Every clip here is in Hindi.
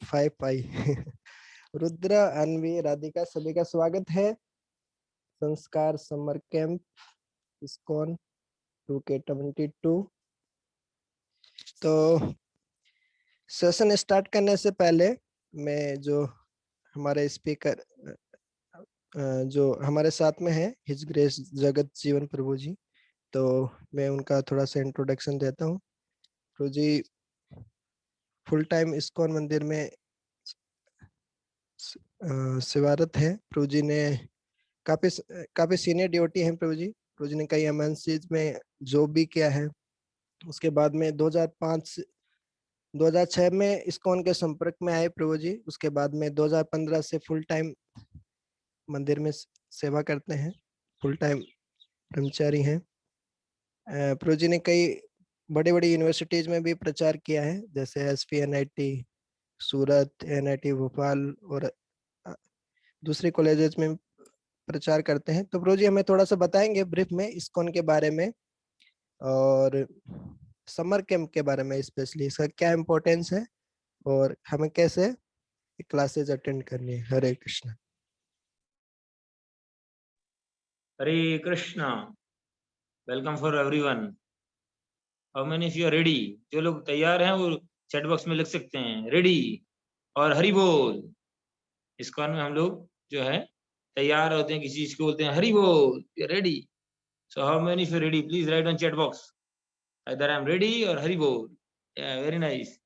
5 रुद्रा, अन्वी, राधिका, सभी का स्वागत है संस्कार समर कैंप इस्कॉन 2K22। तो सेशन स्टार्ट करने से पहले मैं जो हमारे स्पीकर जो हमारे साथ में है हिज ग्रेस जगत जीवन प्रभु जी, तो मैं उनका थोड़ा सा इंट्रोडक्शन देता हूँ। प्रभु जी फुल टाइम इस्कॉन मंदिर में सेवारत है। प्रभु जी ने काफी काफी सीनियर ड्यूटी है। प्रभु जी ने कई एमएनसीज में जॉब भी किया है। उसके बाद में 2006 में इस्कॉन के संपर्क में आए प्रभु जी। उसके बाद में 2015 से फुल टाइम मंदिर में सेवा करते हैं, फुल टाइम कर्मचारी हैं। प्रभु जी ने कई बड़ी बड़ी यूनिवर्सिटीज में भी प्रचार किया है, जैसे SPNIT सूरत, NIT भोपाल और दूसरे कॉलेजेस में प्रचार करते हैं। तो प्रभु जी हमें थोड़ा सा बताएंगे ब्रीफ में इस्कॉन के बारे में और समर कैंप के बारे में, स्पेशली इसका क्या इम्पोर्टेंस है और हमें कैसे क्लासेस अटेंड करनी है। Hare Krishna. Hare Krishna. Welcome for everyone. How many of you are ready? जो लोग तैयार हैं वो चैट बॉक्स में लिख सकते हैं रेडी और हरि बोल। इस्कॉन में हम लोग जो है तैयार होते हैं, किसी चीज को बोलते हैं हरि बोल, ready. So how many of you ready? Please right on chat box इधर आई एम रेडी और हरि बोल। Very nice.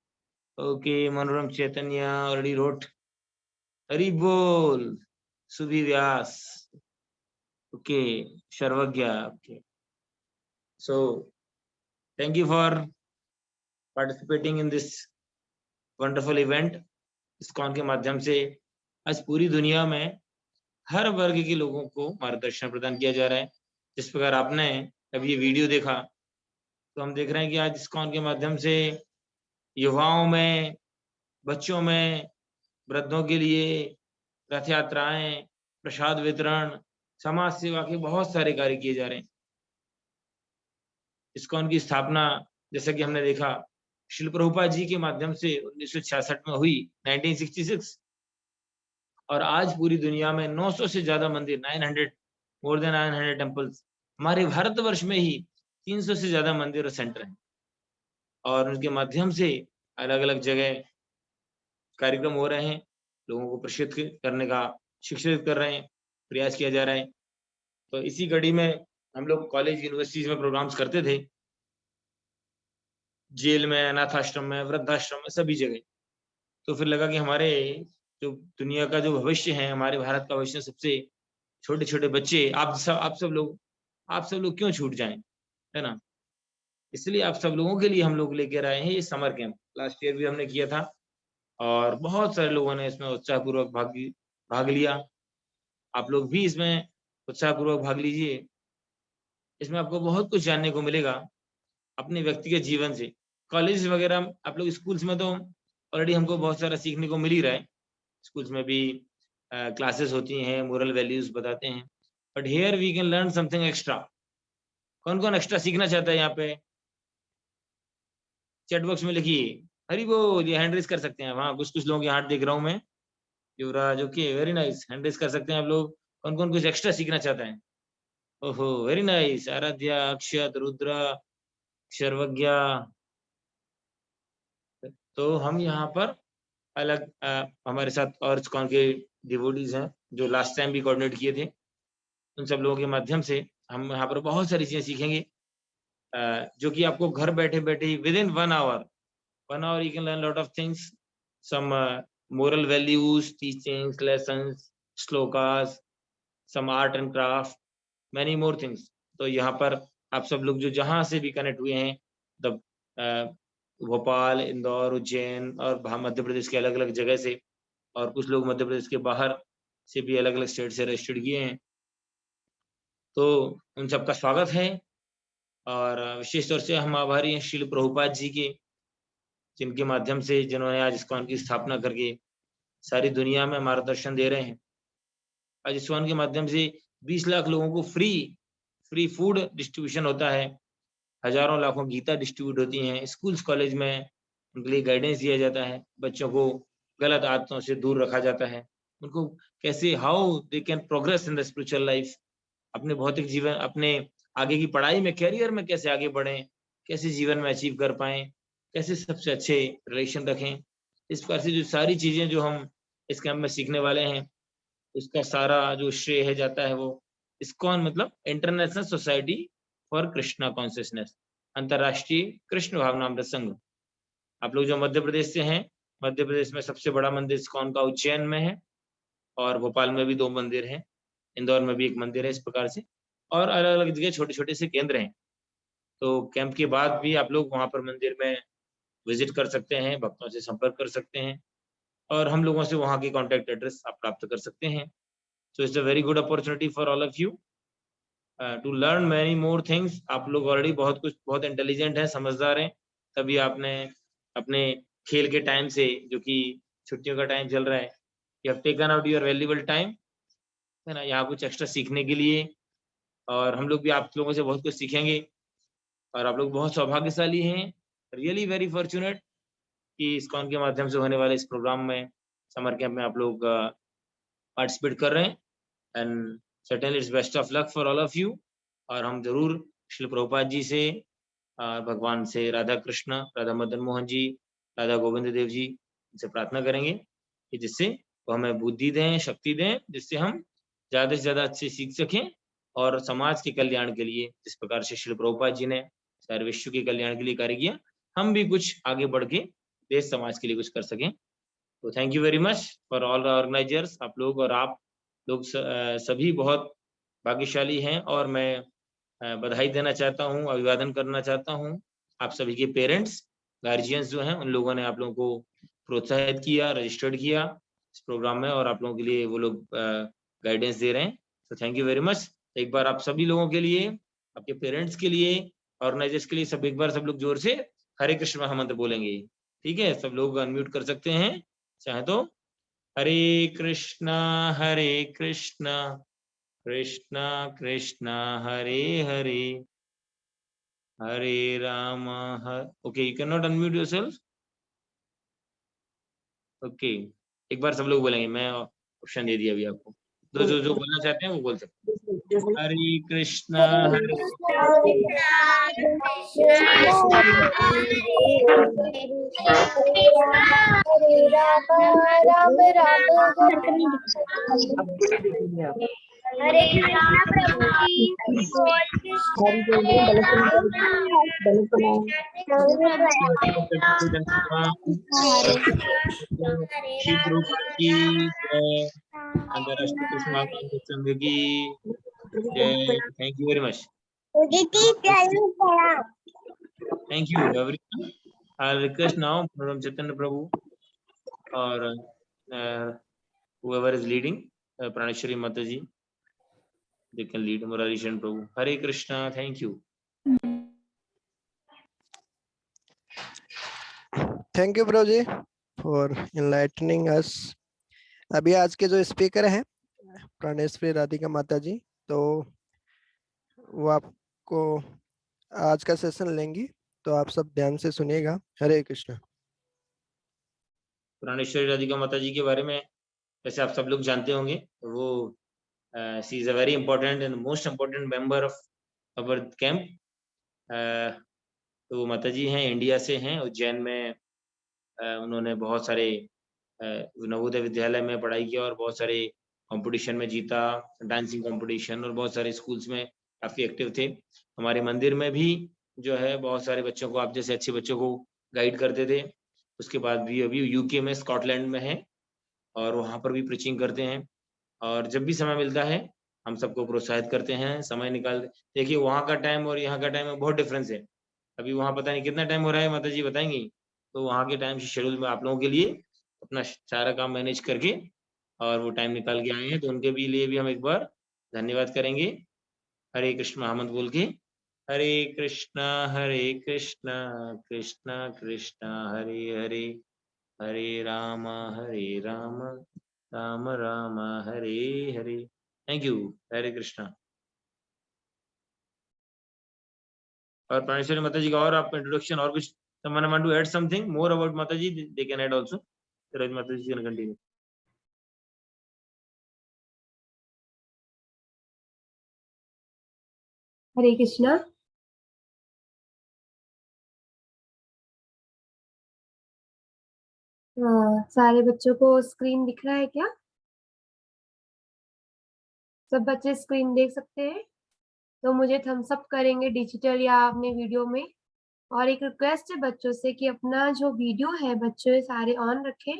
ओके, मनोरम चैतन्य ऑलरेडी रोट हरि बोल। सुभी व्यास, ओके, सर्वज्ञ, okay. So thank you for participating in this wonderful event। ISKCON के माध्यम से आज पूरी दुनिया में हर वर्ग के लोगों को मार्गदर्शन प्रदान किया जा रहा है। जिस प्रकार आपने अभी ये वीडियो देखा, तो हम देख रहे हैं कि आज इस्कॉन के माध्यम से युवाओं में, बच्चों में, वृद्धों के लिए रथ यात्राएं, प्रसाद वितरण, समाज सेवा के बहुत सारे कार्य किए जा रहे हैं। इस्कॉन की स्थापना जैसा कि हमने देखा श्रील प्रभुपाद जी के माध्यम से 1966 में हुई, 1966, और आज पूरी दुनिया में 900 से ज्यादा मंदिर, 900, मोर देन 900 टेम्पल्स। हमारे भारतवर्ष में ही 300 से ज्यादा मंदिर और सेंटर हैं, और उनके माध्यम से अलग अलग जगह कार्यक्रम हो रहे हैं। लोगों को प्रशिक्षित करने का, शिक्षित कर रहे हैं, प्रयास किया जा रहा है। तो इसी कड़ी में हम लोग कॉलेज यूनिवर्सिटीज में प्रोग्राम्स करते थे, जेल में, अनाथ आश्रम में, वृद्धाश्रम में, सभी जगह। तो फिर लगा कि हमारे जो दुनिया का जो भविष्य है, हमारे भारत का भविष्य, सबसे छोटे छोटे बच्चे, आप सब लोग क्यों छूट जाएं, है ना। इसलिए आप सब लोगों के लिए हम लोग लेकर आए हैं ये समर कैंप। लास्ट ईयर भी हमने किया था और बहुत सारे लोगों ने इसमें उत्साहपूर्वक भाग लिया। आप लोग भी इसमें उत्साहपूर्वक भाग लीजिए। इसमें आपको बहुत कुछ जानने को मिलेगा अपने व्यक्तिगत जीवन से। कॉलेज वगैरह, आप लोग स्कूल्स में तो ऑलरेडी हमको बहुत सारा सीखने को मिल ही रहा है। स्कूल्स में भी क्लासेस होती हैं, मोरल वैल्यूज बताते हैं, but here we can learn something extra. कौन कौन एक्स्ट्रा सीखना चाहता है यहाँ पे? चैट बॉक्स में लिखिए हरी बोल, ये हैंड रेज कर सकते हैं। वहाँ कुछ लोगों के हाथ देख रहा हूँ मैं। Yuvraj, okay, very nice, hand raise कर सकते हैं आप लोग। कौन कौन कुछ एक्स्ट्रा सीखना चाहता है? ओहो, वेरी नाइस। आराध्या, अक्षत, रुद्रा, सर्वज्ञ। तो हम यहाँ पर अलग हमारे साथ और इस्कॉन के डिवोटीज हैं जो लास्ट टाइम भी कोऑर्डिनेट किए थे। उन सब लोगों के माध्यम से हम यहाँ पर बहुत सारी चीजें सीखेंगे, जो कि आपको घर बैठे बैठे with in 1 hour you can learn lot of things, some moral values, teachings, lessons, shlokas, some art and craft, many more things। तो यहाँ पर आप सब लोग जो जहाँ से भी कनेक्ट हुए हैं, द भोपाल, इंदौर, उज्जैन और मध्य प्रदेश के अलग अलग जगह से, और कुछ लोग मध्य प्रदेश के बाहर से भी अलग अलग स्टेट से रजिस्टर्ड किए हैं, तो उन सबका स्वागत है। और विशेष तौर से हम आभारी हैं श्रील प्रभुपाद जी के, जिनके माध्यम से, जिन्होंने आज इस्कॉन की स्थापना करके सारी दुनिया में मार्गदर्शन दे रहे हैं। आज इस्कॉन के माध्यम से 20 लाख लोगों को फ्री फूड डिस्ट्रीब्यूशन होता है, हजारों लाखों गीता डिस्ट्रीब्यूट होती हैं, स्कूल्स कॉलेज में उनके लिए गाइडेंस दिया जाता है, बच्चों को गलत आदतों से दूर रखा जाता है, उनको कैसे how they can progress in the spiritual life, अपने भौतिक जीवन, अपने आगे की पढ़ाई में, करियर में कैसे आगे बढ़ें, कैसे जीवन में अचीव कर पाएँ, कैसे सबसे अच्छे रिलेशन रखें। इस प्रकार से जो सारी चीज़ें जो हम इस कैंप में सीखने वाले हैं, उसका सारा जो श्रेय है जाता है वो इस्कॉन मतलब international society for Krishna consciousness, अंतर्राष्ट्रीय कृष्ण भावनामृत संघ। आप लोग जो मध्य प्रदेश से हैं, मध्य प्रदेश में सबसे बड़ा मंदिर इस्कॉन का उज्जैन में है और भोपाल में भी 2 मंदिर हैं, इंदौर में भी 1 मंदिर है, इस प्रकार से और अलग-अलग जगह छोटे-छोटे से केंद्र हैं। तो कैंप के बाद भी आप लोग वहाँ पर मंदिर में विज़िट कर सकते हैं, भक्तों से संपर्क कर सकते हैं और हम लोगों से वहाँ की कॉन्टैक्ट एड्रेस आप प्राप्त कर सकते हैं। So it's a very good opportunity for all of you to learn many more things. आप लोग ऑलरेडी बहुत इंटेलिजेंट हैं, समझदार हैं, तभी आपने अपने खेल के टाइम से, जो कि छुट्टियों का टाइम चल रहा है, you have taken out your valuable time, है ना? यहाँ कुछ एक्स्ट्रा सीखने के लिए और हम लोग भी आप लोगों से बहुत कुछ सीखेंगे और आप लोग बहुत सौभाग्यशाली हैं, रियली वेरी फॉर्च्यूनेट कि इस्कॉन के माध्यम से होने वाले इस प्रोग्राम में, समर कैंप में आप लोग पार्टिसिपेट कर रहे हैं and certainly it's best of luck for all of you. और हम ज़रूर श्रील प्रभुपाद जी से भगवान से राधा कृष्ण, राधा मदन मोहन जी, राधा गोविंद देव जी, इनसे प्रार्थना करेंगे कि जिससे वो हमें बुद्धि दें, शक्ति दें, जिससे हम ज़्यादा से ज़्यादा अच्छे सीख सकें और समाज के कल्याण के लिए, जिस प्रकार से श्रील प्रभुपाद जी ने सारे विश्व के कल्याण के लिए कार्य किया, हम भी कुछ आगे बढ़ के देश समाज के लिए कुछ कर सकें। तो thank you very much for all the organisers. आप लोग और आप लोग सभी बहुत भाग्यशाली हैं और मैं बधाई देना चाहता हूँ, अभिवादन करना चाहता हूँ। आप सभी के पेरेंट्स, गार्जियंस जो हैं, उन लोगों ने आप लोगों को प्रोत्साहित किया, रजिस्टर्ड किया इस प्रोग्राम में और आप लोगों के लिए वो लोग गाइडेंस दे रहे हैं। तो थैंक यू वेरी मच। एक बार आप सभी लोगों के लिए, आपके पेरेंट्स के लिए, ऑर्गेनाइजर्स के लिए सब एक बार सब लोग जोर से हरे कृष्ण महामंत्र बोलेंगे। ठीक है? सब लोग अनम्यूट कर सकते हैं, चाहे तो। Hare Krishna Krishna Krishna Hare Hare, Hare Ram okay, you can not unmute yourself. Okay, एक बार सब लोग बोलेंगे, मैं ऑप्शन दे दिया अभी आपको। जो बोलना चाहते हैं वो बोल सकते हैं। हरे कृष्णा हरे कृष्णा प्रभु जी, बोल श्री प्रभुपाद की जय, अंतर्राष्ट्रीय कृष्ण भावना संघ की जय। Thank you very much. Thank you, everyone. I'll request now from Chaitanya Prabhu or whoever is leading, Praneshwari Mataji, they can lead Murari Shan Prabhu. Hare Krishna, thank you. Thank you Prabhu ji for enlightening us. अभी आज के जो स्पीकर हैं प्राणेश्वरी राधिका माता जी, तो वो आपको आज का सेशन लेंगी, तो आप सब ध्यान से सुनिएगा। हरे कृष्ण। प्राणेश्वरी राधिका माता जी के बारे में वैसे आप सब लोग जानते होंगे, वो she is a very important and most important member of our camp. तो माता जी हैं, इंडिया से हैं, उज्जैन में उन्होंने बहुत सारे नवोदय विद्यालय में पढ़ाई किया और बहुत सारे कंपटीशन में जीता, डांसिंग कंपटीशन, और बहुत सारे स्कूल्स में काफ़ी एक्टिव थे। हमारे मंदिर में भी जो है बहुत सारे बच्चों को, आप जैसे अच्छे बच्चों को गाइड करते थे। उसके बाद भी अभी यूके में, स्कॉटलैंड में हैं और वहाँ पर भी प्रीचिंग करते हैं और जब भी समय मिलता है हम सबको प्रोत्साहित करते हैं, समय निकाल। देखिए वहाँ का टाइम और यहाँ का टाइम में बहुत डिफरेंस है। अभी वहाँ पता नहीं कितना टाइम हो रहा है, माता जी बताएंगी? तो वहाँ के टाइम शेड्यूल में आप लोगों के लिए अपना सारा काम मैनेज करके और वो टाइम निकाल के आए हैं, तो उनके भी लिए भी हम एक बार धन्यवाद करेंगे हरे कृष्ण महामंत्र बोल के। हरे कृष्णा कृष्णा कृष्णा हरे हरे, हरे राम राम राम हरे हरे। Thank you. हरे कृष्णा। और प्राणेश्वरी माता जी का और आप इंट्रोडक्शन और कुछ, someone want to add something more about Mataji, they can add also. माता जी कैन कंटिन्यू। हरे कृष्णा। सारे बच्चों को स्क्रीन दिख रहा है क्या? सब बच्चे स्क्रीन देख सकते हैं? तो मुझे थम्स अप करेंगे डिजिटल या अपने वीडियो में। और एक रिक्वेस्ट है बच्चों से कि अपना जो वीडियो है बच्चे सारे ऑन रखें,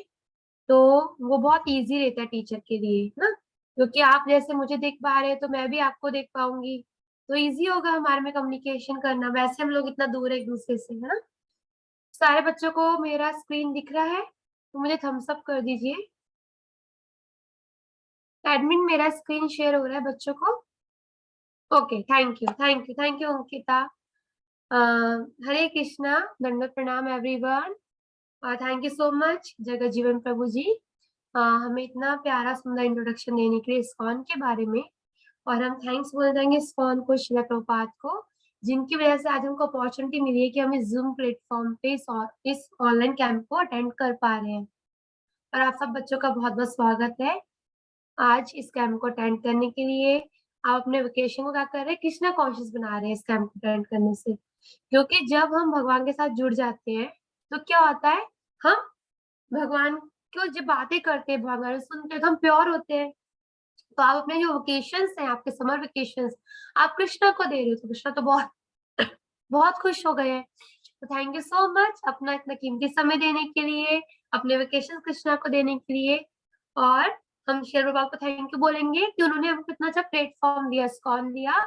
तो वो बहुत इजी रहता है टीचर के लिए ना, क्योंकि आप जैसे मुझे देख पा रहे हैं तो मैं भी आपको देख पाऊंगी, तो इजी होगा हमारे में कम्युनिकेशन करना। वैसे हम लोग इतना दूर है एक दूसरे से, है ना। सारे बच्चों को मेरा स्क्रीन दिख रहा है तो मुझे थम्स अप कर दीजिए। एडमिन मेरा स्क्रीन शेयर हो रहा है बच्चों को? Okay, thank you thank you thank you Ankita. Hare Krishna, दंडवत प्रणाम everyone. Thank you so much Jagat Jivan प्रभु जी, हमें इतना प्यारा सुंदर इंट्रोडक्शन देने के लिए इस्कॉन के बारे में। और हम थैंक्स बोल देंगे इस्कॉन को, श्रील प्रभुपाद को, जिनकी वजह से आज हमको अपॉर्चुनिटी मिली है कि हम इस जूम प्लेटफॉर्म पे इस ऑनलाइन कैंप को अटेंड कर पा रहे हैं। और आप सब बच्चों का बहुत बहुत स्वागत है आज इस कैंप को अटेंड करने के लिए। आप अपने वेकेशन को क्या कर रहे हैं? कृष्णा कॉन्शियस बना रहे हैं इस कैंप को अटेंड करने से, क्योंकि जब हम भगवान के साथ जुड़ जाते हैं तो क्या होता है, हम भगवान को जब बातें करते हैं, भगवान सुनते हैं, तो हम प्योर होते हैं। तो आप अपने जो वेकेशंस हैं, आपके समर वेकेशंस, आप कृष्णा को दे रहे हो, तो कृष्णा तो बहुत बहुत खुश हो गए हैं। तो थैंक यू सो मच अपना इतना कीमती समय देने के लिए, अपने वेकेशन कृष्णा को देने के लिए। और हम शेर बाबा को थैंक यू बोलेंगे कि उन्होंने हमको इतना अच्छा प्लेटफॉर्म दिया, स्कॉन दिया,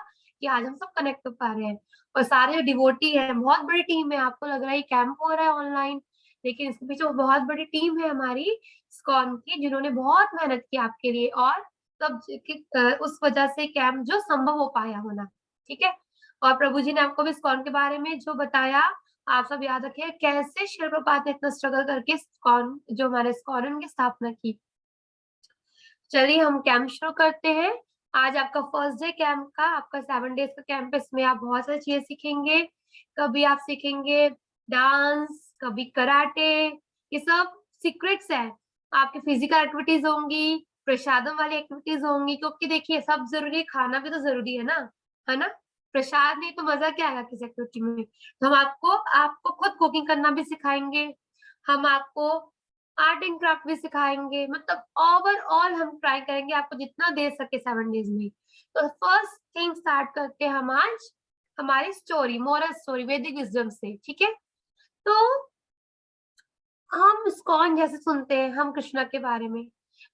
कि आज हम सब कनेक्ट हो पा रहे हैं। और सारे जो डिवोटी है, बहुत बड़ी टीम है, आपको लग रहा है कैंप हो रहा है ऑनलाइन, लेकिन इसके पीछे बहुत बड़ी टीम है हमारी स्कॉन की, जिन्होंने बहुत मेहनत की आपके लिए, और तब उस वजह से कैंप जो संभव हो पाया होना। ठीक है। और प्रभु जी ने आपको भी स्कॉन के बारे में जो बताया, आप सब याद रखिए कैसे श्रील प्रभुपाद ने इतना स्ट्रगल करके स्कॉन, जो हमारे स्कॉन, उनकी स्थापना की। चलिए हम कैंप शुरू करते हैं। आज आपका फर्स्ट डे कैंप का, आपका 7 डेज का कैंप है। इसमें आप बहुत सारी चीजें सीखेंगे। कभी आप सीखेंगे डांस, कभी कराटे, ये सब सीक्रेट्स है। आपकी फिजिकल एक्टिविटीज होंगी, प्रसादम वाली एक्टिविटीज होंगी, क्योंकि देखिए सब जरूरी है, खाना भी तो जरूरी है ना। प्रसाद नहीं तो मजा क्या आएगा किसी एक्टिविटी में। तो हम आपको खुद कुकिंग करना भी सिखाएंगे, हम आपको आर्ट एंड क्राफ्ट भी सिखाएंगे, मतलब ओवरऑल हम ट्राई करेंगे आपको जितना दे सके 7 डेज में। तो फर्स्ट थिंग स्टार्ट करते हैं हम आज हमारी स्टोरी, मोरल स्टोरी वैदिक विजडम से। ठीक है। तो हम इस्कॉन जैसे सुनते हैं हम कृष्णा के बारे में,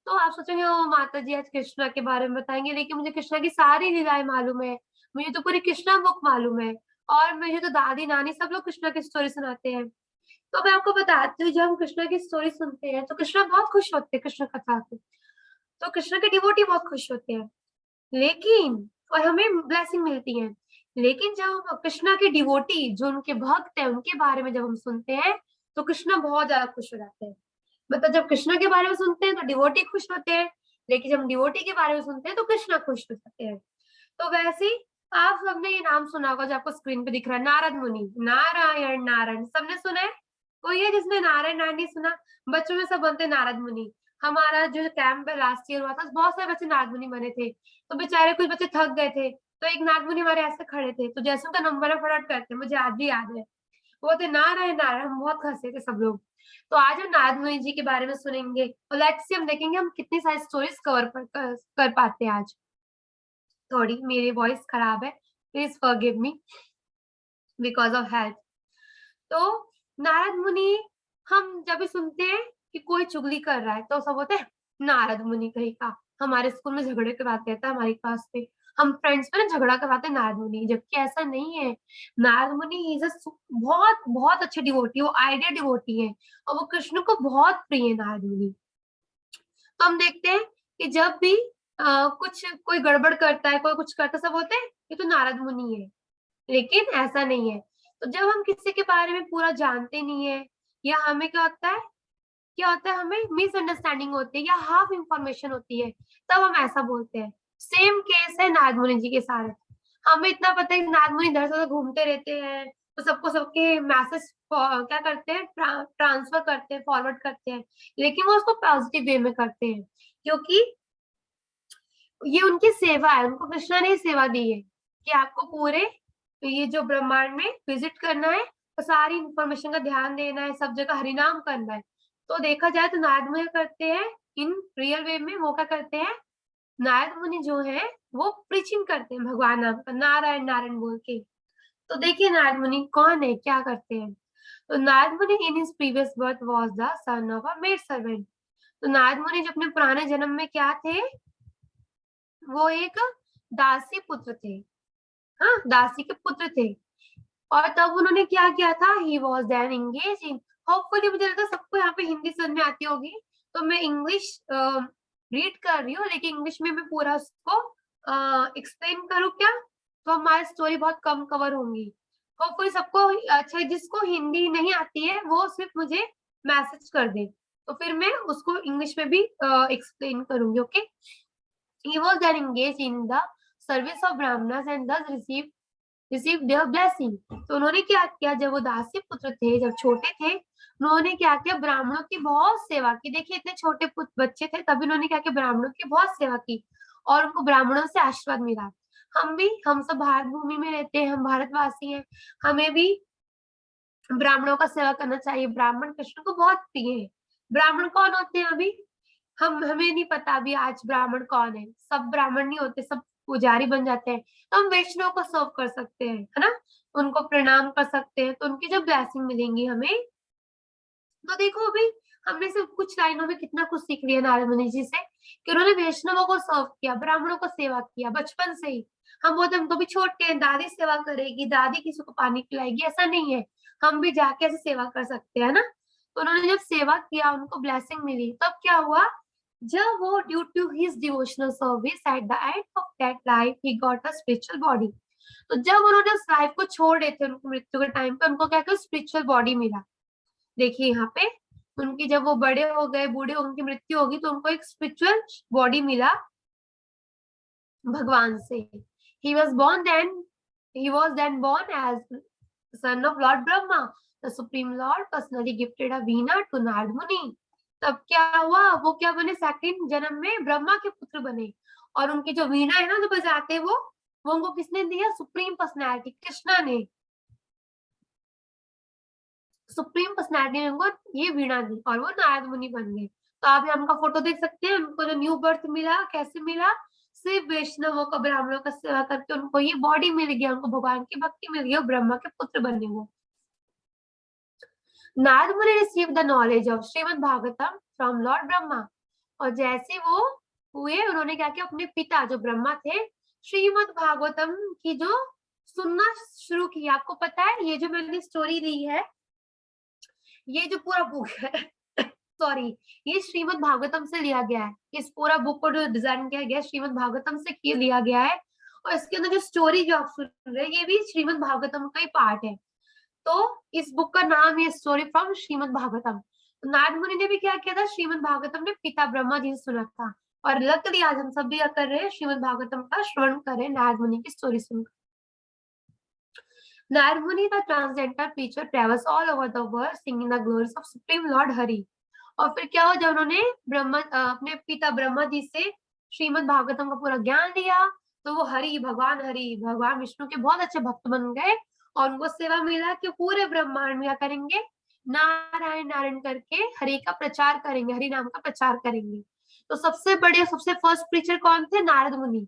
तो आप सोचेंगे ओ माता जी आज कृष्णा के बारे में बताएंगे, लेकिन मुझे कृष्णा की सारी लीलाएं मालूम है, मुझे तो पूरी कृष्णा बुक मालूम है, और मुझे तो दादी नानी सब लोग कृष्णा की स्टोरी सुनाते हैं। तो मैं आपको बताती हूँ, जब हम कृष्णा की स्टोरी सुनते हैं तो कृष्णा बहुत खुश होते हैं कृष्ण कथा से, तो कृष्ण के डिवोटी बहुत खुश होते हैं, लेकिन और हमें ब्लेसिंग मिलती है। लेकिन जब हम कृष्णा के डिवोटी जो उनके भक्त हैं उनके बारे में जब हम सुनते हैं तो कृष्णा बहुत ज्यादा खुश हो जाते हैं। मतलब जब कृष्णा के बारे में सुनते हैं तो डिवोटी खुश होते हैं, लेकिन जब डिवोटी के बारे में सुनते हैं तो कृष्णा खुश हो जाते हैं। तो वैसे ही आप सबने ये नाम सुना होगा जो आपको स्क्रीन पे दिख रहा है, नारद मुनि, नारायण नारायण, सबने सुना है? कोई है जिसने नारायण नारायण नहीं सुना? बच्चों में सब बनते नारद मुनि। हमारा जो कैंप है लास्ट ईयर हुआ था, बहुत सारे बच्चे नारद मुनि बने थे, तो बेचारे कुछ बच्चे थक गए थे, तो एक नारद मुनि हमारे ऐसे खड़े थे, तो जैसे उनका नंबर फटाफट करते, मुझे आज भी याद है, वो थे नारायण नारायण, हम बहुत हंसे थे सब लोग। तो आज हम नारद मुनि जी के बारे में सुनेंगे, और लेट्स सी हम देखेंगे हम कितनी सारी स्टोरीज कवर कर पाते हैं आज। थोड़ी मेरी वॉइस खराब है, please forgive me because of health. तो नारद मुनि, हम जब भी सुनते हैं कि कोई चुगली कर रहा है तो सब होते हैं नारद मुनि कहीं का। हमारे स्कूल में झगड़े करवाते रहता है हमारी क्लास में, हम फ्रेंड्स में ना झगड़ा करवाते हैं नारद मुनि, जबकि ऐसा नहीं है। नारद मुनि इज बहुत बहुत अच्छे डिवोटी, वो आइडियल डिवोटी है, और वो कृष्ण को बहुत प्रिय है नारद मुनि। तो हम देखते हैं कि जब भी कुछ कोई गड़बड़ करता है, कोई कुछ करता, सब होते हैं ये तो नारद मुनि है, लेकिन ऐसा नहीं है। तो जब हम किसी के बारे में पूरा जानते नहीं है, या हमें क्या होता है हमें मिसअंडरस्टैंडिंग होती है या हाफ इंफॉर्मेशन होती है, तब हम ऐसा बोलते हैं। सेम केस है नारद मुनि जी के साथ। हमें इतना पता है कि नारद मुनि इधर से उधर घूमते रहते हैं, तो सबको सबके मैसेज क्या करते हैं, ट्रांसफर करते हैं, फॉरवर्ड करते हैं, लेकिन वो उसको पॉजिटिव वे में करते हैं, क्योंकि ये उनकी सेवा है, उनको कृष्णा ने सेवा दी है कि आपको पूरे ये जो ब्रह्मांड में विजिट करना है, तो सारी इंफॉर्मेशन का ध्यान देना है, सब जगह हरिनाम करना है। तो देखा जाए तो नारद मुनि करते हैं इन रियल वे में, वो क्या करते हैं, नारद मुनि जो है वो प्रीचिंग करते हैं भगवान नाम का, नारायण नारायण बोल के। तो देखिए नारद मुनि कौन है, क्या करते हैं। तो नारद मुनि in his previous birth was the son of a maid servant. तो नारद मुनि जो अपने पुराने जन्म में क्या थे, वो एक दासी पुत्र थे, हाँ दासी के पुत्र थे। और तब उन्होंने क्या किया था, he was then engage in, hopefully मुझे लगता है सबको यहाँ पे हिंदी समझ में आती होगी, तो मैं इंग्लिश रीड कर रही हूँ, लेकिन इंग्लिश में मैं पूरा उसको एक्सप्लेन करूँ क्या, तो हमारी स्टोरी बहुत कम कवर होंगी। होपफुली सबको अच्छा, जिसको हिंदी नहीं आती है वो सिर्फ मुझे मैसेज कर दे, तो फिर मैं उसको इंग्लिश में भी एक्सप्लेन करूंगी। Okay, he was then engaged in the service of brahmanas and thus received their blessing। तो उन्होंने क्या किया, जब वो दासी पुत्र थे, जब छोटे थे, उन्होंने क्या किया, ब्राह्मणों की बहुत सेवा की। देखिए इतने छोटे बच्चे थे, तभी उन्होंने क्या किया, ब्राह्मणों की बहुत सेवा की और उनको ब्राह्मणों से आशीर्वाद मिला। हम सब भारत भूमि में रहते हैं, हम भारतवासी हैं, हमें भी ब्राह्मणों का सेवा करना चाहिए। ब्राह्मण कृष्ण को बहुत प्रिय है। ब्राह्मण कौन होते हैं, अभी हमें नहीं पता अभी आज ब्राह्मण कौन है, सब ब्राह्मण नहीं होते, सब पुजारी बन जाते हैं। तो हम वैष्णव को सर्व कर सकते हैं, है ना, उनको प्रणाम कर सकते हैं, तो उनकी जब ब्लेसिंग मिलेंगी हमें। तो देखो अभी हमने सिर्फ कुछ लाइनों में कितना कुछ सीख लिया नारद मुनि जी से, कि उन्होंने वैष्णवों को सर्व किया, ब्राह्मणों को सेवा किया बचपन से ही। हम बोलते हम तो भी छोटे हैं, दादी सेवा करेगी, दादी किसी को पानी पिलाएगी, ऐसा नहीं है, हम भी जाके ऐसे सेवा कर सकते हैं ना। तो उन्होंने जब सेवा किया, उनको ब्लेसिंग मिली, तब क्या हुआ, जब वो due to his devotional service at the end of that life he got a spiritual body. तो जब उन्होंने उस लाइफ को छोड़ रहे थे, उनको मृत्यु के टाइम पे उनको क्या, स्पिरिचुअल बॉडी मिला। देखिए यहाँ पे उनकी, जब वो बड़े हो गए, बूढ़े, उनकी मृत्यु होगी, तो उनको एक स्पिरिचुअल बॉडी मिला भगवान से। he was then born as son of Lord Brahma, the supreme lord personally gifted a veena to Narad Muni। तब क्या हुआ, वो क्या बने, सेकंड जन्म में ब्रह्मा के पुत्र बने, और उनकी जो वीणा है ना जो बजाते, वो उनको किसने दिया, सुप्रीम पर्सनैलिटी कृष्णा ने, सुप्रीम पर्सनैलिटी ने उनको ये वीणा दी और वो नारद मुनि बन गए। तो आप यहाँ उनका फोटो देख सकते हैं, उनको जो न्यू बर्थ मिला, कैसे मिला, सिर्फ वैष्णवों का, ब्राह्मणों का सेवा करके उनको ये बॉडी मिल गया, उनको भगवान की भक्ति मिल गई, ब्रह्मा के पुत्र बने वो। नारद मुनि receive the knowledge of Shrimad Bhagavatam from Lord Brahma. और जैसे वो हुए, उन्होंने क्या किया, अपने पिता जो ब्रह्मा थे, श्रीमद् भागवतम की जो सुनना शुरू किया। आपको पता है ये जो मैंने स्टोरी दी है, ये जो पूरा बुक है सॉरी, ये श्रीमद् भागवतम से लिया गया है। इस पूरा बुक को जो डिजाइन किया गया है श्रीमद् भागवतम से लिया गया है, और इसके अंदर जो स्टोरी जो आप सुन रहे हैं, ये भी श्रीमद् भागवतम का ही पार्ट है। तो इस बुक का नाम है स्टोरी फ्रॉम श्रीमद् भागवतम। नारद मुनि ने भी क्या किया था, श्रीमद् भागवतम ने पिता ब्रह्मा जी से सुना था, और लकीली आज हम सब भी कर रहे हैं, श्रीमद् भागवतम का श्रवण कर रहे हैं नारद मुनि की स्टोरी सुनकर। Narad Muni the transgender preacher travels all over the world singing the glories of supreme lord Hari. और फिर क्या हुआ, जब उन्होंने अपने पिता ब्रह्मा जी से श्रीमद् भागवतम का पूरा ज्ञान लिया, तो वो भगवान विष्णु के बहुत अच्छे भक्त बन गए, और उनको सेवा मिला कि पूरे ब्रह्मांड में क्या करेंगे, नारायण नारायण करके हरि का प्रचार करेंगे, हरि नाम का प्रचार करेंगे। तो सबसे फर्स्ट प्रीचर कौन थे, नारद मुनि।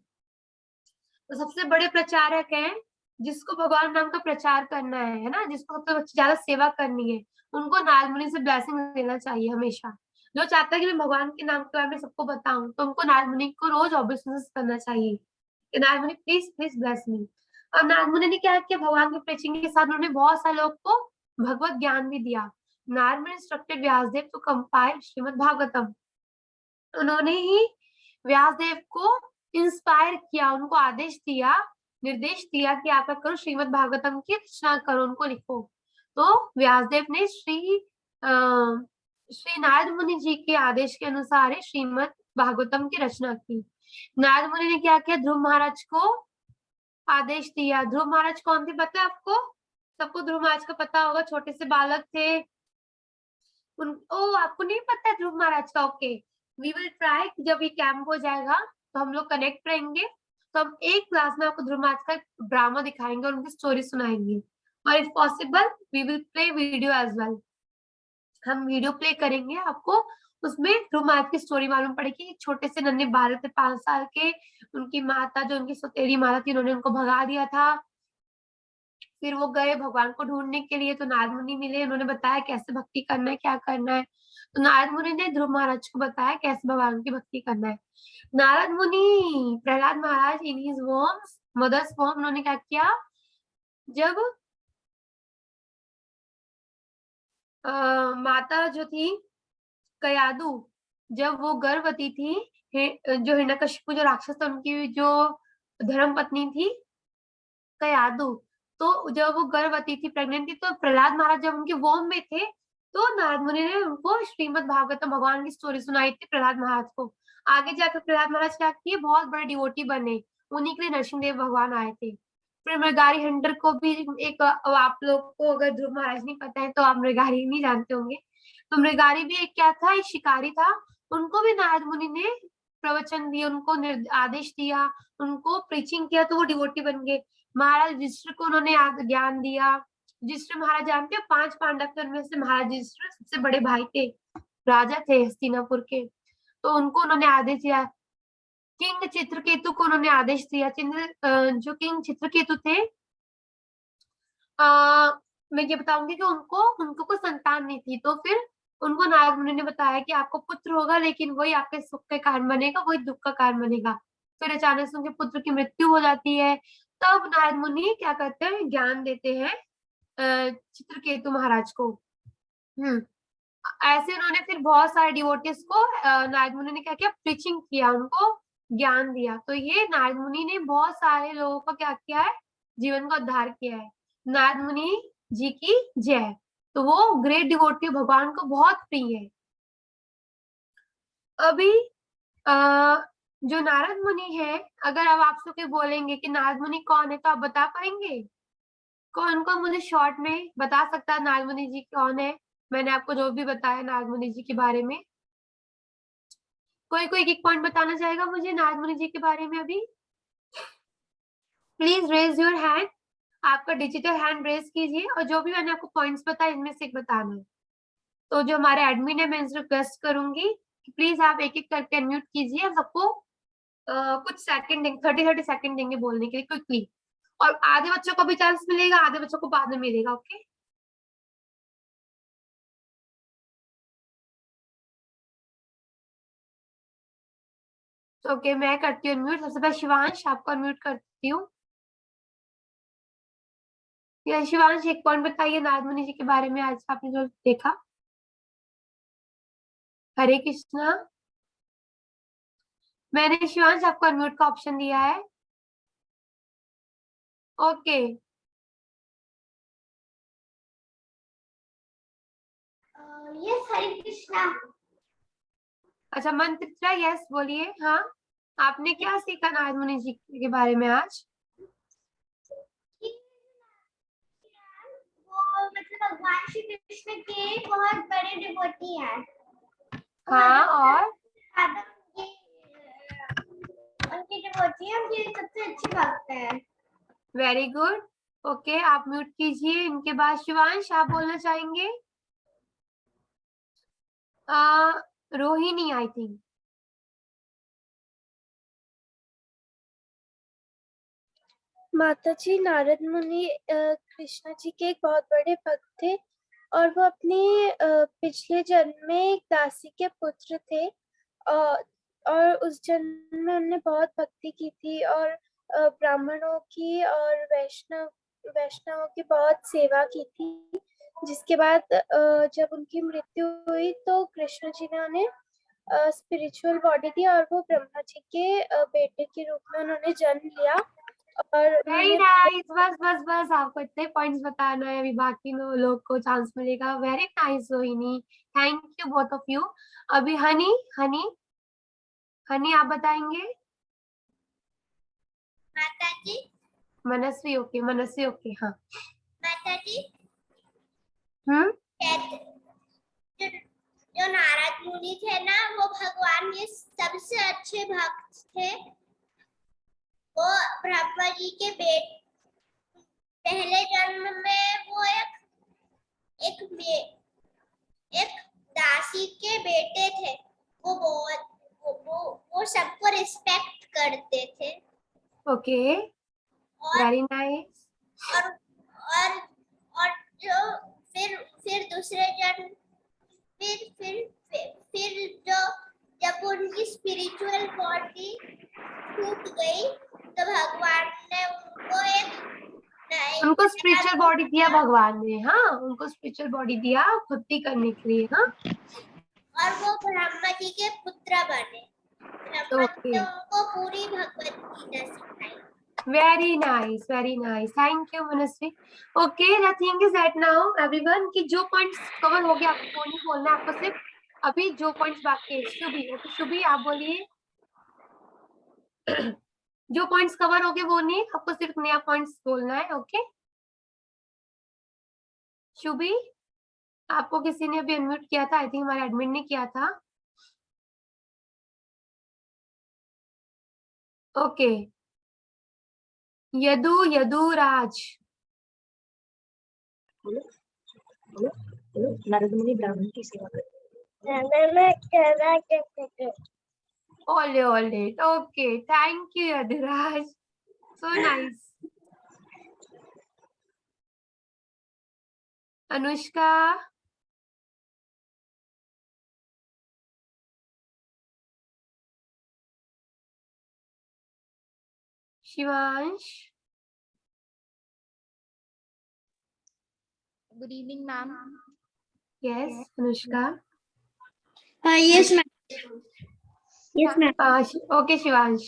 तो सबसे बड़े प्रचारक हैं, जिसको भगवान नाम का प्रचार करना है ना, जिसको सबसे ज्यादा सेवा करनी है, उनको नारद मुनि से ब्लेसिंग लेना चाहिए हमेशा। जो चाहता है कि मैं भगवान के नाम के बारे में सबको बताऊं, तो उनको नारद मुनि को रोज ऑब्जेक्शंस करना चाहिए कि नारद मुनि प्लीज ब्लेस मी। और नारद मुनि ने क्या किया, भगवान के प्रीचिंग के साथ उन्होंने बहुत सारे लोग को भगवत ज्ञान भी दिया। Narad Muni instructed Vyasadev to compile Shrimad Bhagavatam. उन्होंने ही व्यासदेव को इंस्पायर किया, उनको निर्देश दिया कि आप करो श्रीमद् भागवतम की रचना करो, उनको लिखो। तो व्यासदेव ने श्री नारद मुनि जी के आदेश के अनुसार श्रीमद् भागवतम की रचना की। नारद मुनि ने क्या किया, ध्रुव महाराज को आदेश दिया। ध्रुव महाराज कौन थे पता है आपको, सबको ध्रुव महाराज का पता होगा, छोटे से बालक थे आपको नहीं पता है ध्रुव महाराज का? ओके, वी विल ट्राई, जब ये कैंप हो जाएगा तो हम लोग कनेक्ट रहेंगे, तो हम एक क्लास में आपको ध्रुव महाराज का ड्रामा दिखाएंगे और उनकी स्टोरी सुनाएंगे, और if possible we will play video as well. हम वीडियो प्ले करेंगे आपको, उसमें ध्रुव महाराज की स्टोरी मालूम पड़ेगी। एक छोटे से नन्हे बालक थे 5 साल के, उनकी माता जो उनकी सौतेली माता थी, उन्होंने उनको भगा दिया था। फिर वो गए भगवान को ढूंढने के लिए, तो नारद मुनि मिले, उन्होंने बताया कैसे भक्ति करना है, क्या करना है। तो नारद मुनि ने ध्रुव महाराज को बताया कैसे भगवान की भक्ति करना है। नारद मुनि, प्रहलाद महाराज in his worms mother's warm, उन्होंने क्या किया, जब माता जो थी कयादु, जब वो गर्भवती थी, जो हिरण्यकशिपु जो राक्षस था, उनकी जो धर्म पत्नी थी कयादु, तो जब वो गर्भवती थी, प्रेग्नेंट थी, तो प्रहलाद महाराज जब उनके वोम में थे, तो नारद मुनि ने उनको श्रीमद् भागवतम भगवान की स्टोरी सुनाई थी प्रहलाद महाराज को। आगे जाकर प्रहलाद महाराज क्या किए, बहुत बड़े डिवोटी बने, उन्हीं के लिए नरसिंह भगवान आए थे। फिर मृगारी हंटर को भी एक, आप लोग को अगर ध्रुव महाराज नहीं पता है तो आप मृगारी नहीं जानते होंगे, तो मृगारी भी एक क्या था, एक शिकारी था, उनको भी नारद मुनि ने प्रवचन दिए, उनको आदेश दिया, उनको प्रीचिंग किया, तो वो डिवोटी बन गए। महाराज युधिष्ठिर को उन्होंने ज्ञान दिया। युधिष्ठिर महाराज जानते हो, 5 पांडव थे, उनमें से महाराज युधिष्ठिर सबसे बड़े भाई थे, राजा थे हस्तिनापुर के, तो उनको उन्होंने आदेश दिया। किंग चित्रकेतु को उन्होंने आदेश दिया, जो किंग चित्रकेतु थे, मैं ये बताऊंगी कि उनको कोई संतान नहीं थी, तो फिर उनको नारद मुनि ने बताया कि आपको पुत्र होगा, लेकिन वही आपके सुख के कारण बनेगा, वही दुख का कारण बनेगा। फिर अचानक से उनके पुत्र की मृत्यु हो जाती है, तब नारद मुनि क्या करते हैं, ज्ञान देते हैं चित्रकेतु महाराज को। ऐसे उन्होंने फिर बहुत सारे डिवोटीज को नारद मुनि ने क्या किया, प्रीचिंग किया, उनको ज्ञान दिया। तो ये नारद मुनि ने बहुत सारे लोगों का क्या किया है, जीवन का उद्धार किया है। नारद मुनि जी की जय। तो वो ग्रेट डिवोटी भगवान को बहुत प्रिय है। अभी जो नारद मुनि है, अगर अब आप सबके बोलेंगे कि नारद मुनि कौन है, तो आप बता पाएंगे? कौन मुझे शॉर्ट में बता सकता है नारद मुनि जी कौन है? मैंने आपको जो भी बताया नारद मुनि जी के बारे में, कोई एक पॉइंट बताना चाहेगा मुझे नारद मुनि जी के बारे में? अभी प्लीज रेज योर हैंड, आपका डिजिटल हैंड रेज कीजिए, और जो भी मैंने आपको पॉइंट्स बताए इनमें से एक बताना है। तो जो हमारे एडमिन है, मैं इनसे रिक्वेस्ट करूंगी कि प्लीज आप एक एक करके अनम्यूट कीजिए, सबको कुछ सेकंड देंगे, 30 सेकंड देंगे बोलने के लिए क्विकली, और आधे बच्चों को भी चांस मिलेगा, आधे बच्चों को बाद में मिलेगा। ओके, ओके, मैं करती हूँ अनम्यूट। सबसे पहले शिवांश, आपको अनम्यूट करती हूँ। या शिवांश, एक पॉइंट बताइए नारद मुनि जी के बारे में आज आपने जो देखा। हरे कृष्णा, मैंने शिवांश आपको अनम्यूट का ऑप्शन दिया है। ओके, यस, हरे कृष्णा। अच्छा, मंत्रित्रा, यस बोलिए। हाँ, आपने क्या सीखा नारद मुनि जी के बारे में आज? वो मतलब भगवान श्री कृष्ण के बहुत बड़े डिवोटी हैं। हाँ, और उनकी डिवोटी है, उनकी सबसे अच्छी भक्त है। Very good. ओके, आप म्यूट कीजिए। इनके बाद शिवांश, आप बोलना चाहेंगे? Rohini, I think. माता जी, नारद मुनि कृष्ण जी के एक बहुत बड़े भक्त थे, और वो अपने पिछले जन्म में एक दासी के पुत्र थे, और उस जन्म में उन्होंने बहुत भक्ति की थी, और ब्राह्मणों की और वैष्णवों की बहुत सेवा की थी। जिसके बाद जब उनकी मृत्यु हुई, तो कृष्ण जी ने उन्हें स्पिरिचुअल बॉडी दी, और वो ब्रह्मा जी के बेटे के रूप में उन्होंने जन्म लिया। और वेरी नाइस, बस आपको इतने पॉइंट्स बताना है, अभी बाकी लोग को चांस मिलेगा। Very nice Rohini, thank you both of you. अभी हनी, आप बताएंगे? माता जी, मनस्वी, ओके, हाँ। माता जी हम्म, जो नारद मुनि थे ना, वो भगवान के सबसे अच्छे भक्त थे। वो ब्रह्मा जी के पहले जन्म में वो एक दासी के बेटे थे। वो बहुत वो सबको रिस्पेक्ट करते थे। ओके, और वेरी नाइस। और और और जो फिर दूसरे जन्म फिर जो जब उनकी स्पिरिचुअल बॉडी टूट गई, तो भगवान ने उनको स्पिरिचुअल बॉडी दिया भगवान ने, हाँ, उनको स्पिरिचुअल बॉडी दिया भक्ति करने के लिए, हाँ। और वो ब्रह्मा जी के पुत्र बने। ब्रह्मा जी ओके, ने उनको पूरी भगवत गीता सिखाई। Very nice, very nice, thank you Manasvi. Okay, the thing is that now everyone कि जो पॉइंट्स कवर हो गया आपको वो नहीं बोलना है, आपको सिर्फ अभी जो पॉइंट्स बाकी है। शुभी, ओके शुभी आप बोलिए। जो पॉइंट्स कवर हो गए वो नहीं, आपको सिर्फ नया पॉइंट्स बोलना है। ओके शुभी, आपको किसी ने अभी अनम्यूट किया था, आई थिंक हमारे एडमिन ने किया था। ओके, यदु यदुराज। नारद मुनि ब्राह्मण की सेवा करते All right. Okay, thank you Yaduraj, so nice. Anushka, Shivansh, good evening ma'am. Yes Anushka, yes ma'am. Yes ma'am. Okay Shivansh,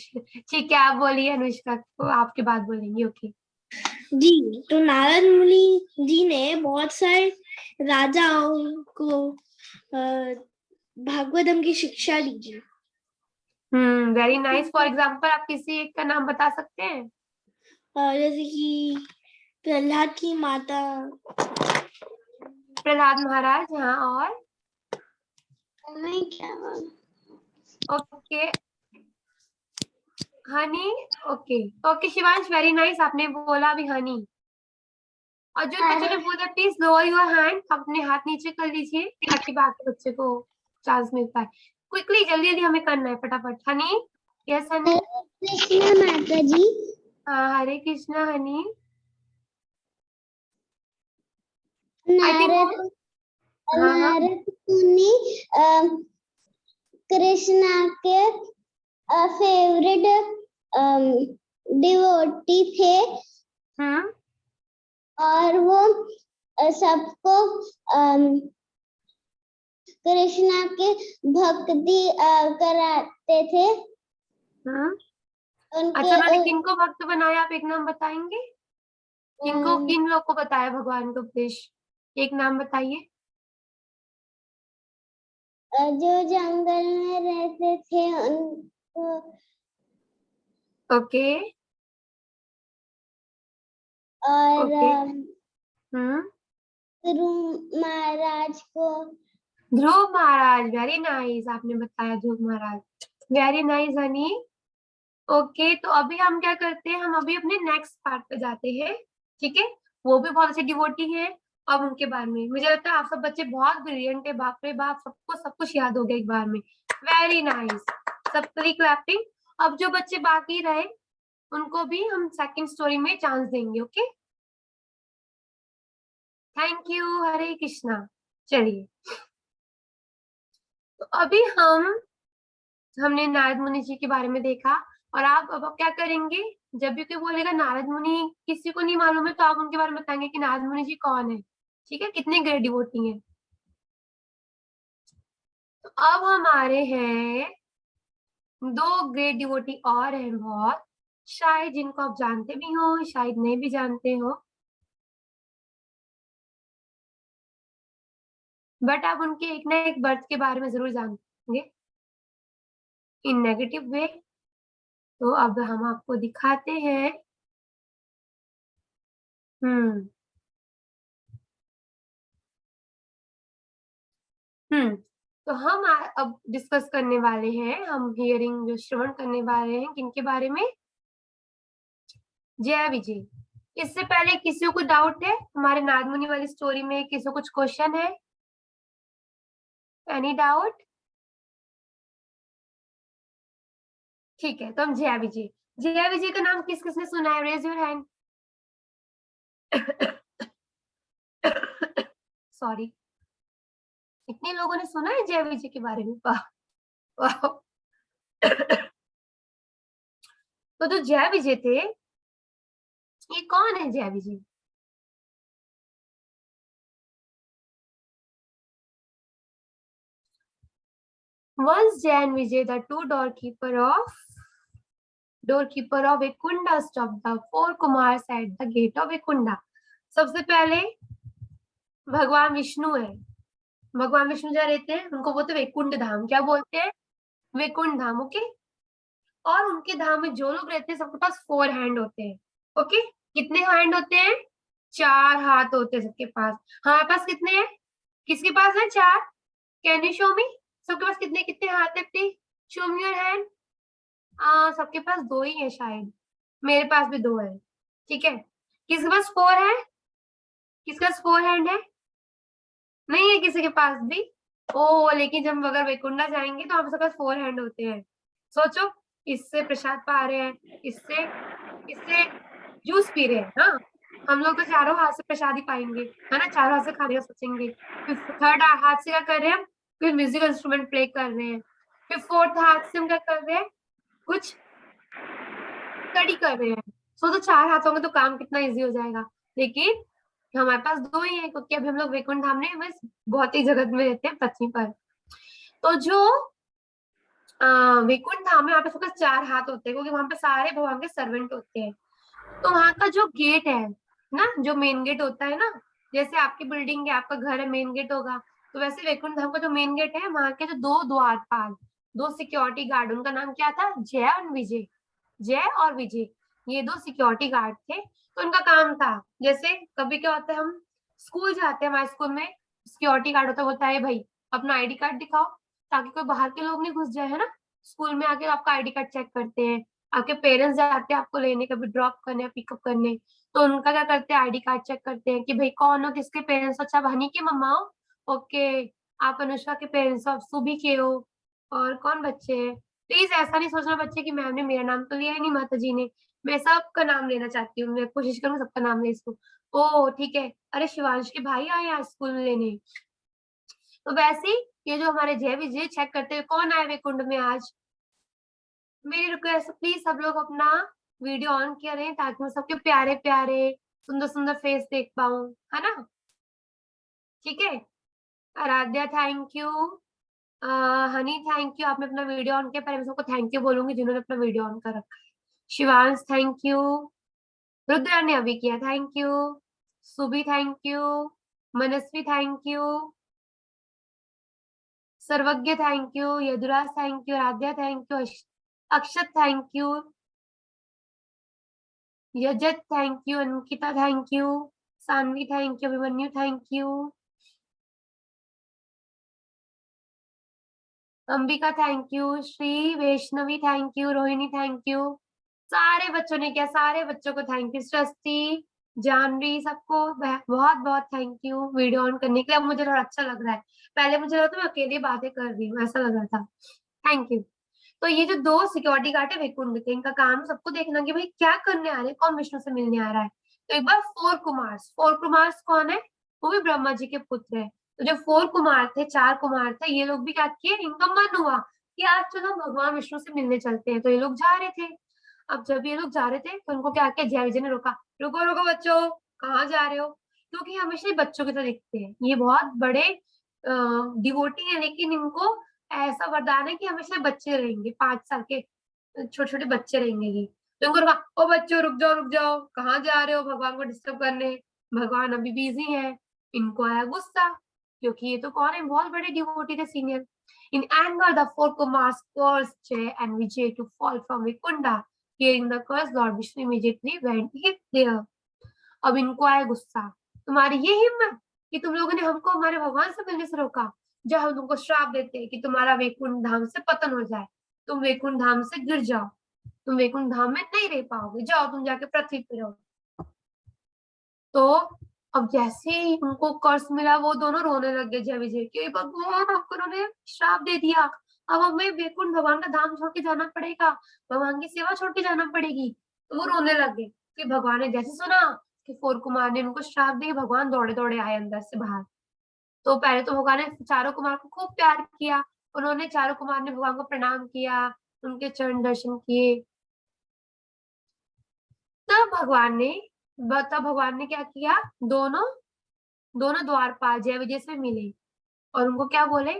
ठीक है आप बोलिए, अनुष्का को आपके बाद बोलेंगे। ओके जी, तो नारद मुनि जी ने बहुत सारे राजाओं को भागवतम की शिक्षा दी। Very nice. फॉर एग्जांपल आप किसी एक का नाम बता सकते हैं? जैसे कि प्रहलाद की माता, प्रहलाद महाराज, हाँ, और okay Honey. Okay okay Shivansh, very nice, आपने बोला अभी हनी। और जो बच्चों ने बोला प्लीज लोअर योर हैंड, अपने हाथ नीचे कर लीजिए ताकि बाकी बच्चे को चांस मिल पाए। क्विकली जल्दी जल्दी हमें करना है, फटाफट। हनी, यस हनी। कृष्ण माता जी। हाँ हरे कृष्णा हनी। नारद हाँ नारद मुनि कृष्णा के फेवरेट डिवोटी थे। और वो सबको कृष्णा की भक्ति कराते थे। अच्छा, उन्होंने किनको भक्त बनाया, आप एक नाम बताएंगे? किनको, किन लोग को बताया भगवान का उपदेश, एक नाम बताइए। जो जंगल में रहते थे उनको। ओके और ध्रुव महाराज को। ध्रुव महाराज, वेरी नाइस, आपने बताया ध्रुव महाराज, वेरी नाइस हनी। ओके, तो अभी हम क्या करते हैं, हम अभी अपने नेक्स्ट पार्ट पे जाते हैं, ठीक है? वो भी बहुत अच्छे डिवोटी है। अब उनके बारे में मुझे लगता है आप सब बच्चे बहुत ब्रिलियंट है, बाप रे बाप, सबको सब कुछ याद हो गया एक बार में। वेरी नाइस, सबके क्लैपिंग। अब जो बच्चे बाकी रहे उनको भी हम सेकंड स्टोरी में चांस देंगे। Okay, thank you, Hare Krishna. चलिए, तो अभी हमने नारद मुनि जी के बारे में देखा, और आप अब क्या करेंगे, जब भी कोई बोलेगा नारद मुनि, किसी को नहीं मालूम है, तो आप उनके बारे में बताएंगे कि नारद मुनि जी कौन है, ठीक है, कितने ग्रेट डिवोटी हैं। तो अब हमारे हैं दो ग्रेट डिवोटी और हैं बहुत, शायद जिनको आप जानते भी हो, शायद नहीं भी जानते हो, बट आप उनके एक ना एक बर्थ के बारे में जरूर जानेंगे इन नेगेटिव वे। तो अब हम आपको दिखाते हैं। तो हम अब डिस्कस करने वाले हैं, हम हियरिंग जो श्रवण करने वाले हैं किनके बारे में, जय विजय। इससे पहले किसी को कुछ डाउट है हमारे नारद मुनि वाली स्टोरी में, किसी को कुछ क्वेश्चन है, एनी डाउट? ठीक है, तो हम जय विजय, जय विजय का नाम किस किसने सुना है, रेज योर हैंड। सॉरी, इतने लोगों ने सुना है जय विजय के बारे में, वाह। तो जो जय विजय थे, ये कौन है जय विजय? Once Jay and Vijay, the two doorkeeper of Vaikunda, stopped the four Kumars at the gate of Vaikunda. सबसे पहले भगवान विष्णु है, भगवान विष्णु जहाँ रहते हैं उनको बोलते हैं वैकुंठ धाम। क्या बोलते हैं? वैकुंठ धाम। ओके, और उनके धाम में जो लोग रहते हैं सबके पास 4 हैंड होते हैं। ओके, कितने हैंड होते हैं? 4 हाथ होते हैं सबके पास। हमारे पास कितने हैं? किसके पास है 4? कैन यू शो मी? सबके पास कितने कितने हाथ है? Show me your hand. सबके पास 2 ही है शायद, मेरे पास भी 2 है। ठीक है, किसके पास 4 है? किसके पास 4 हैंड है? नहीं है किसी के पास भी। ओ, लेकिन जब अगर वैकुंठा जाएंगे तो हम सबके पास 4 हैंड होते हैं। सोचो, इससे प्रसाद पा रहे हैं, इससे जूस पी रहे हैं। हाँ, हम लोग तो चारों हाथ से प्रसाद ही पाएंगे, है ना, चारों हाथ से खाने का सोचेंगे। फिर 3rd हाथ से क्या कर रहे हैं हम? फिर म्यूजिकल इंस्ट्रूमेंट प्ले कर रहे हैं। फिर 4th हाथ से हम क्या कर रहे हैं? कुछ स्टडी कर रहे हैं। तो 4 हाथ होंगे तो काम कितना इजी हो जाएगा। लेकिन हमारे पास 2 ही है, क्योंकि अभी हम लोग वैकुंठ धाम में बस भौतिक जगत में रहते हैं, पृथ्वी पर। तो जो वैकुंठ धाम में वहां पे सबके 4 हाथ होते हैं, क्योंकि वहां पे सारे भगवान के सर्वेंट होते हैं। तो वहां का जो गेट है ना, जो मेन गेट होता है ना, जैसे आपकी बिल्डिंग है, आपका घर है, मेन गेट होगा, तो वैसे वैकुंठ धाम का जो मेन गेट है, वहां के जो 2 द्वारपाल, 2 सिक्योरिटी गार्ड, उनका नाम क्या था? जय और विजय। जय और विजय, ये 2 सिक्योरिटी गार्ड थे। तो उनका काम था, जैसे कभी क्या होता है, हम स्कूल जाते हैं, हमारे स्कूल में सिक्योरिटी गार्ड होता है, बोलता है भाई अपना आईडी कार्ड दिखाओ, ताकि कोई बाहर के लोग नहीं घुस जाए, है ना। स्कूल में आके आपका आईडी कार्ड चेक करते हैं, आपके पेरेंट्स जाते हैं आपको लेने, कभी ड्रॉप करने, पिकअप करने, तो उनका क्या करते हैं, आईडी कार्ड चेक करते हैं कि भाई कौन हो, किसके पेरेंट्स। अच्छा, भानी के मम्मा हो, ओके, आप अनुष्का के पेरेंट्स हो, आप सुभी के हो, और कौन बच्चे हैं। प्लीज ऐसा नहीं सोचना बच्चे कि मैम ने मेरा नाम तो लिया ही नहीं, माता जी ने, मैं सबका नाम लेना चाहती हूँ, मैं कोशिश करूँ सबका नाम ले सकूं। ओ ठीक है, अरे शिवांश के भाई आए आज स्कूल में लेने। तो वैसे ही ये जो हमारे जय विजय चेक करते हुए कौन आए वे कुंड में आज। मेरी रिक्वेस्ट, प्लीज सब लोग अपना वीडियो ऑन करें, ताकि मैं सबके प्यारे प्यारे सुंदर सुंदर फेस देख पाऊं, है ना। ठीक है, Aaradhya thank you, honey thank you, आपने अपना वीडियो ऑन किया, पहले मैं सबको थैंक यू बोलूंगी जिन्होंने अपना वीडियो ऑन कर रखा है। शिवांश थैंक यू, रुद्रा ने अभी किया, thank you, Subi thank you, Manasvi thank you, Sarvagya thank you, Yaduraj thank you, Aaradhya thank you, Akshat thank you, Yajat thank you, Ankita thank you, Saanvi thank you, Abhimanyu thank you, Ambika thank you, Shri Vaishnavi thank you, Rohini thank you. सारे बच्चों ने किया, सारे बच्चों को थैंक यू, सृष्टि, जानवी, सबको बहुत बहुत थैंक यू वीडियो ऑन करने के लिए। अब मुझे थोड़ा अच्छा लग रहा है, पहले मुझे लगा था मैं अकेली बातें कर रही हूँ, ऐसा लग रहा था। Thank you. तो ये जो 2 सिक्योरिटी गार्ड है वैकुंठ के, इनका काम सबको देखना कि भाई क्या करने आ रहे हैं, कौन विष्णु से मिलने आ रहा है। तो एक बार 4 कुमार कौन है? वो भी ब्रह्मा जी के पुत्र है। तो जो 4 कुमार थे, 4 कुमार थे, ये लोग भी क्या किए, इनका मन हुआ कि आज चलो भगवान विष्णु से मिलने चलते हैं। तो ये लोग जा रहे थे। अब जब ये लोग जा रहे थे तो उनको क्या किया, जय विजय ने रोका, रुको रुको बच्चों, कहाँ जा रहे हो? क्योंकि हमेशा ही बच्चों की तरह दिखते हैं, ये बहुत बड़े डिवोटी है, लेकिन इनको ऐसा वरदान है कि हमेशा बच्चे रहेंगे, 5 साल के छोटे छोटे बच्चे रहेंगे ये। तो उनको कहा, ओ बच्चों रुक जाओ, कहाँ जा रहे हो भगवान को डिस्टर्ब करने, भगवान अभी बिजी है। इनको आया गुस्सा, क्योंकि ये तो कौन है, बहुत बड़े डिवोटी थे, senior. In anger the 4 Kumars cursed Jay and Vijay to fall from Vaikunda. Hearing the curse, Lord Vishnu immediately went hit there. अब इनको आया गुस्सा, तुम्हारी ये हिम्मत कि तुम लोगों ने हमको हमारे भगवान से मिलने से रोका। जब हम तुमको श्राप देते हैं कि तुम्हारा वैकुंठ धाम से पतन हो जाए, तुम वैकुंठ धाम से गिर जाओ, तुम वैकुंठ धाम में नहीं रह पाओगे, जाओ तुम जाके पृथ्वी पे रहो। तो अब जैसे ही उनको कर्ज मिला वो दोनों रोने लग गए जय विजय कि भगवान आपको उन्होंने श्राप दे दिया, अब हमें वैकुंठ भगवान का धाम छोड़ के जाना पड़ेगा, भगवान की सेवा छोड़ के जाना पड़ेगी। तो वो रोने लग गए। फिर भगवान ने जैसे सुना कि फोर कुमार ने उनको श्राप दिया, भगवान दौड़े दौड़े आए अंदर से बाहर। तो पहले तो भगवान ने चारों कुमार को खूब प्यार किया, उन्होंने चारों कुमार ने भगवान को प्रणाम किया, उनके चरण दर्शन किए। तब भगवान ने क्या किया, दोनों द्वारपाल जय विजय से मिले और उनको क्या बोले,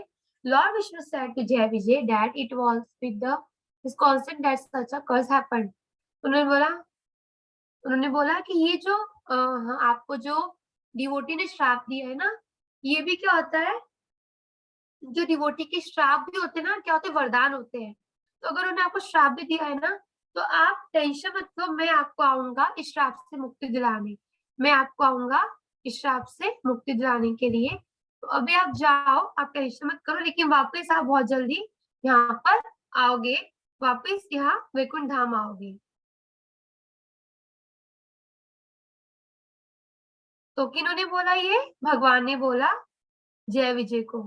Lord Vishnu said to Jay Vijay that it was with the his consent that such a curse happened। उन्होंने बोला कि ये जो आपको जो डिवोटी ने श्राप दिया है ना, ये भी क्या होता है, जो डिवोटी के श्राप भी होते हैं ना, क्या होते हैं, वरदान होते हैं। तो अगर उन्होंने आपको श्राप भी दिया है ना, तो आप टेंशन मत लो, मैं आपको आऊंगा इस श्राप से मुक्ति दिलाने, मैं आपको आऊंगा इस श्राप से मुक्ति दिलाने के लिए। तो अभी आप जाओ, आप टेंशन मत करो, लेकिन वापस आप बहुत जल्दी यहाँ पर आओगे, वापस यहाँ वैकुंठ धाम आओगे। तो किन्होंने बोला, ये भगवान ने बोला जय विजय को।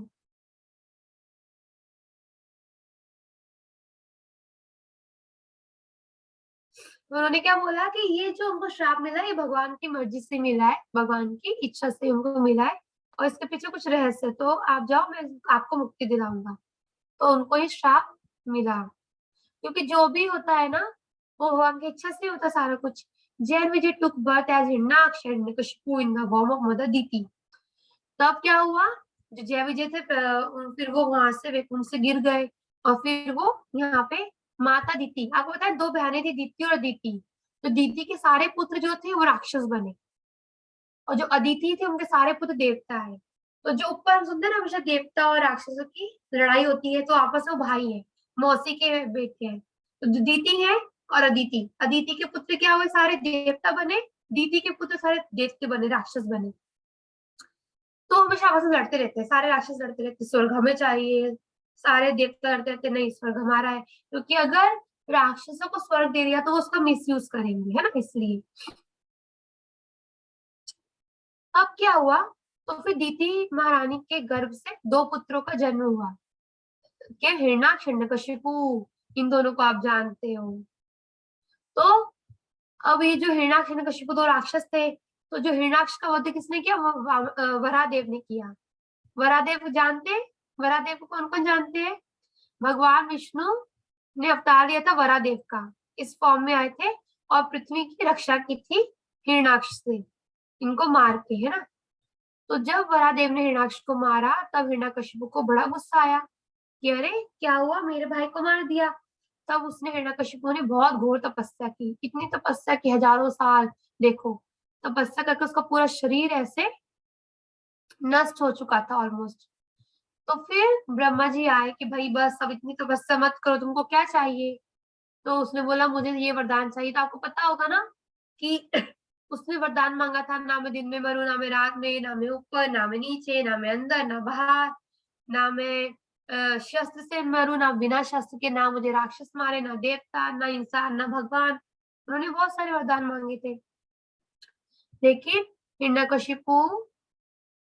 उन्होंने क्या बोला कि ये जो उनको श्राप मिला, ये भगवान की मर्जी से मिला है, भगवान की इच्छा से उनको मिला है और इसके पीछे कुछ रहस्य है, तो आप जाओ, मैं आपको मुक्ति दिलाऊंगा। तो उनको ये श्राप मिला, क्योंकि जो भी होता है ना, वो भगवान की इच्छा से होता सारा कुछ। Jay Vijay took birth as Hiranyaksha Hiranyakashipu in the form of mother Diti. तब क्या हुआ, जो जय विजय थे फिर वो वहां से वैकुंठ से गिर गए और फिर वो यहाँ पे माता दीति, आपको पता है 2 बहनें थी, दीति और अदिति। तो दीति के सारे पुत्र जो थे वो राक्षस बने और जो अदिति थे उनके सारे पुत्र देवता है। तो जो ऊपर हम सुनते हैं ना, हमेशा देवता और राक्षसों की लड़ाई होती है, तो आपस में भाई है, मौसी के बेटे हैं। तो जो दीति है और अदिति, अदिति के पुत्र क्या हुए, सारे देवता बने, दीति के पुत्र सारे दैत्य बने, राक्षस बने। तो हमेशा आपस में लड़ते रहते हैं, सारे राक्षस लड़ते रहते, स्वर्ग हमें चाहिए, सारे देवता लड़ते रहते, नहीं स्वर्ग हमारा है, क्योंकि अगर राक्षसों को स्वर्ग दे दिया तो वो उसका मिसयूज करेंगे, है ना, इसलिए। अब क्या हुआ, तो फिर दीति महारानी के गर्भ से 2 पुत्रों का जन्म हुआ, क्या, हिरण्याक्ष हिरण्यकशिपु, इन दोनों को आप जानते हो। तो अब ये जो हिरण्याक्ष हिरण्यकशिपु 2 राक्षस थे, तो जो हिरण्याक्ष का वध किसने किया, वरादेव ने किया। वरादेव को जानते हैं, वरादेव को कौन कौन जानते हैं, भगवान विष्णु ने अवतार लिया था वरादेव का, इस फॉर्म में आए थे और पृथ्वी की रक्षा की थी हिरण्याक्ष से, इनको मार के, है ना। तो जब वरादेव ने हिरण्याक्ष को मारा, तब हिरण्यकशिपु को बड़ा गुस्सा आया कि अरे क्या हुआ, मेरे भाई को मार दिया। तब उसने, हिरण्यकशिपु ने बहुत घोर तपस्या की, इतनी तपस्या की, हजारों साल, देखो तपस्या करके उसका पूरा शरीर ऐसे नष्ट हो चुका था ऑलमोस्ट। तो फिर ब्रह्मा जी आए कि भाई बस अब इतनी तपस्या मत करो, तुमको क्या चाहिए। तो उसने बोला मुझे ये वरदान चाहिए। तो आपको पता होगा ना कि उसने वरदान मांगा था, ना मैं दिन में मरूं, ना मैं रात में, ना मैं ऊपर, ना मैं नीचे, ना मैं अंदर, ना बाहर, ना मैं शस्त्र से मरूं, ना बिना शस्त्र के, ना मुझे राक्षस मारे, ना देवता, ना इंसान, ना भगवान। उन्होंने बहुत सारे वरदान मांगे थे, लेकिन हिरण्यकशिपु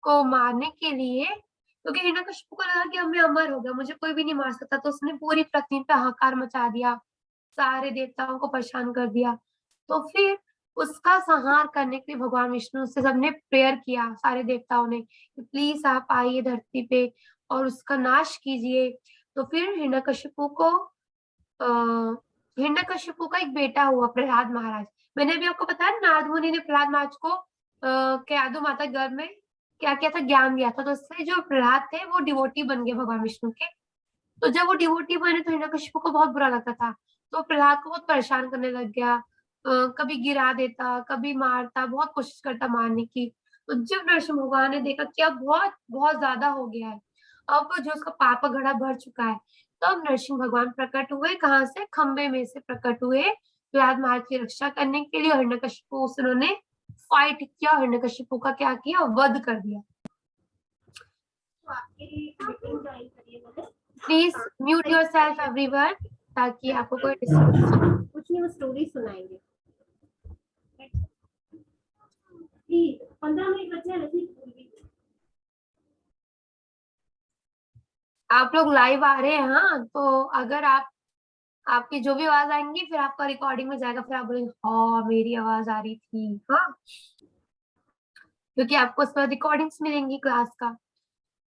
को मारने के लिए, क्योंकि हिरण्यकशिपु को लगा कि अब मैं अमर हो गया, मुझे कोई भी नहीं मार सकता, तो उसने पूरी पृथ्वी पे हाहाकार मचा दिया, सारे देवताओं को परेशान कर दिया। तो फिर उसका संहार करने के लिए भगवान विष्णु से सबने प्रेयर किया, सारे देवताओं ने, कि प्लीज आप आइए धरती पे और उसका नाश कीजिए। तो फिर हिरण्यकशिपु का एक बेटा हुआ, प्रहलाद महाराज। मैंने भी आपको बताया, नारद मुनि ने प्रहलाद महाराज को केदु माता गर्भ में क्या किया था, ज्ञान दिया था। तो उससे जो प्रहलाद थे वो डिवोटी बन गए भगवान विष्णु के। तो जब वो डिवोटी बने तो हिरण्यकशिपु को बहुत बुरा लगता था, तो प्रहलाद को बहुत परेशान करने लग गया, कभी गिरा देता, कभी मारता, बहुत कोशिश करता मारने की। तो जब नरसिंह भगवान ने देखा कि अब बहुत बहुत ज्यादा हो गया है, अब जो उसका पाप का घड़ा भर चुका है, तब नरसिंह भगवान प्रकट हुए, कहाँ से, खंबे में से प्रकट हुए, प्रहलाद महाराज की रक्षा करने के लिए। हिरण्यकशिपु से उन्होंने फाइट किया, हिरण्यकशिपु का क्या किया, वध कर दिया। प्लीज म्यूट योरसेल्फ एवरीवन, ताकि आपको कोई डिस्टर्बेंस। कुछ नहीं, वो स्टोरी सुनाएंगे। प्लीज 15 मिनट बचे हैं, वैसे आप लोग लाइव आ रहे हैं, हाँ, तो अगर आपकी जो भी आवाज आएंगी फिर आपका रिकॉर्डिंग में जाएगा, फिर आप बोलेंगे हाँ मेरी आवाज आ रही थी, हाँ, क्योंकि आपको उस पर रिकॉर्डिंग्स मिलेंगी क्लास का।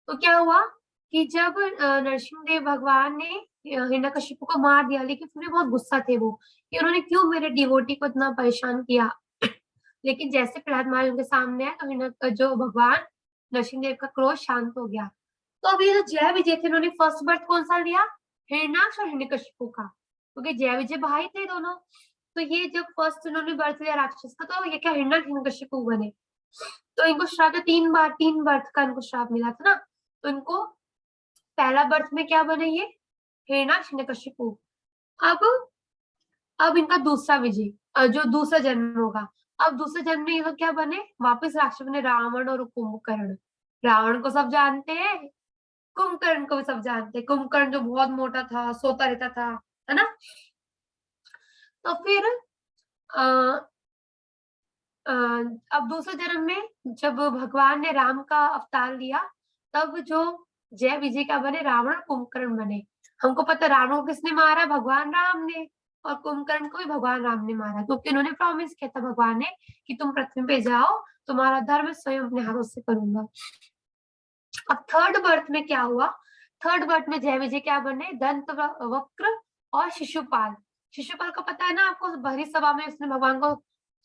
तो क्या हुआ कि जब नरसिंहदेव भगवान ने हिरण्यकशिपु को मार दिया, लेकिन फिर भी बहुत गुस्सा थे वो कि उन्होंने क्यों मेरे डिवोटी को इतना परेशान किया। लेकिन जैसे प्रहलाद महाराज उनके सामने आए तो जो भगवान नरसिंहदेव का क्रोध शांत हो गया। तो अभी जो जय विजय थे उन्होंने फर्स्ट बर्थ कौन सा लिया, हिरण्याक्ष और हिरण्यकशिपु का, क्योंकि जय विजय भाई थे दोनों। तो ये जब फर्स्ट उन्होंने बर्थ लिया राक्षस का, तो ये क्या हिरण्याक्ष हिरण्यकशिपु बने। तो इनको श्राप 3 बर्थ का इनको श्राप मिला था ना, तो इनको पहला बर्थ में क्या बने, ये हिरण्याक्ष हिरण्यकशिपु। अब इनका दूसरा विजय, जो दूसरा जन्म होगा, अब दूसरे जन्म में ये लोग क्या बने, वापस राक्षस बने, रावण और कुंभकर्ण। रावण को सब जानते हैं, कुंभकर्ण को भी सब जानते हैं। कुंभकर्ण जो बहुत मोटा था, सोता रहता था, है ना। तो फिर अब दूसरे जन्म में जब भगवान ने राम का अवतार लिया, तब जो जय विजय का बने, रावण और कुंभकर्ण बने। हमको पता रावण को किसने मारा, भगवान राम ने, और कुंभकर्ण को भी भगवान राम ने मारा, क्योंकि उन्होंने प्रॉमिस किया था भगवान ने कि तुम पृथ्वी पे जाओ, तुम्हारा धर्म स्वयं अपने हाथों से करूंगा। अब थर्ड बर्थ में क्या हुआ, थर्ड बर्थ में जय विजय क्या बने, दंत वक्र और शिशुपाल। शिशुपाल को पता है ना आपको, भरी सभा में उसने भगवान को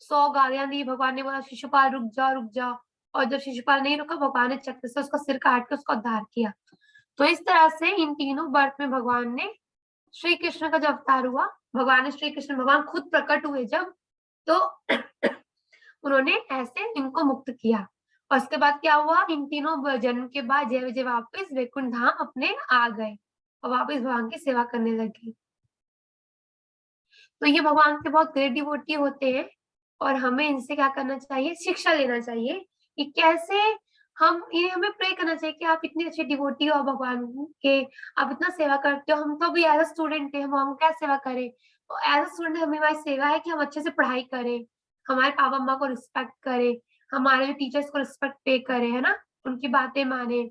100 गालियां दी। भगवान ने बोला शिशुपाल रुक जाओ, और जब शिशुपाल नहीं रुका, भगवान ने चक्र से उसका सिर काट के उसका उद्धार किया। तो इस तरह से इन तीनों बर्थ में भगवान ने, श्री कृष्ण का जब अवतार हुआ, भगवान खुद प्रकट हुए जब, तो उन्होंने ऐसे इनको मुक्त किया। और उसके बाद क्या हुआ, इन तीनों जन्म के बाद जय विजय वापस वैकुंठ धाम अपने आ गए और वापस भगवान की सेवा करने लगे। तो ये भगवान के बहुत ग्रेट डिवोटी होते हैं, और हमें इनसे क्या करना चाहिए, शिक्षा लेना चाहिए कि कैसे हमें प्रे करना चाहिए कि आप इतनी अच्छी डिवोटी हो भगवान के, आप इतना सेवा करते हो। हम तो भी एज अ स्टूडेंट है, हम क्या सेवा करें। तो एज अ स्टूडेंट हमारी सेवा है कि हम अच्छे से पढ़ाई करें, हमारे पापा मम्मा को रिस्पेक्ट करें, हमारे टीचर्स को रिस्पेक्ट पे करें, है ना, उनकी बातें माने।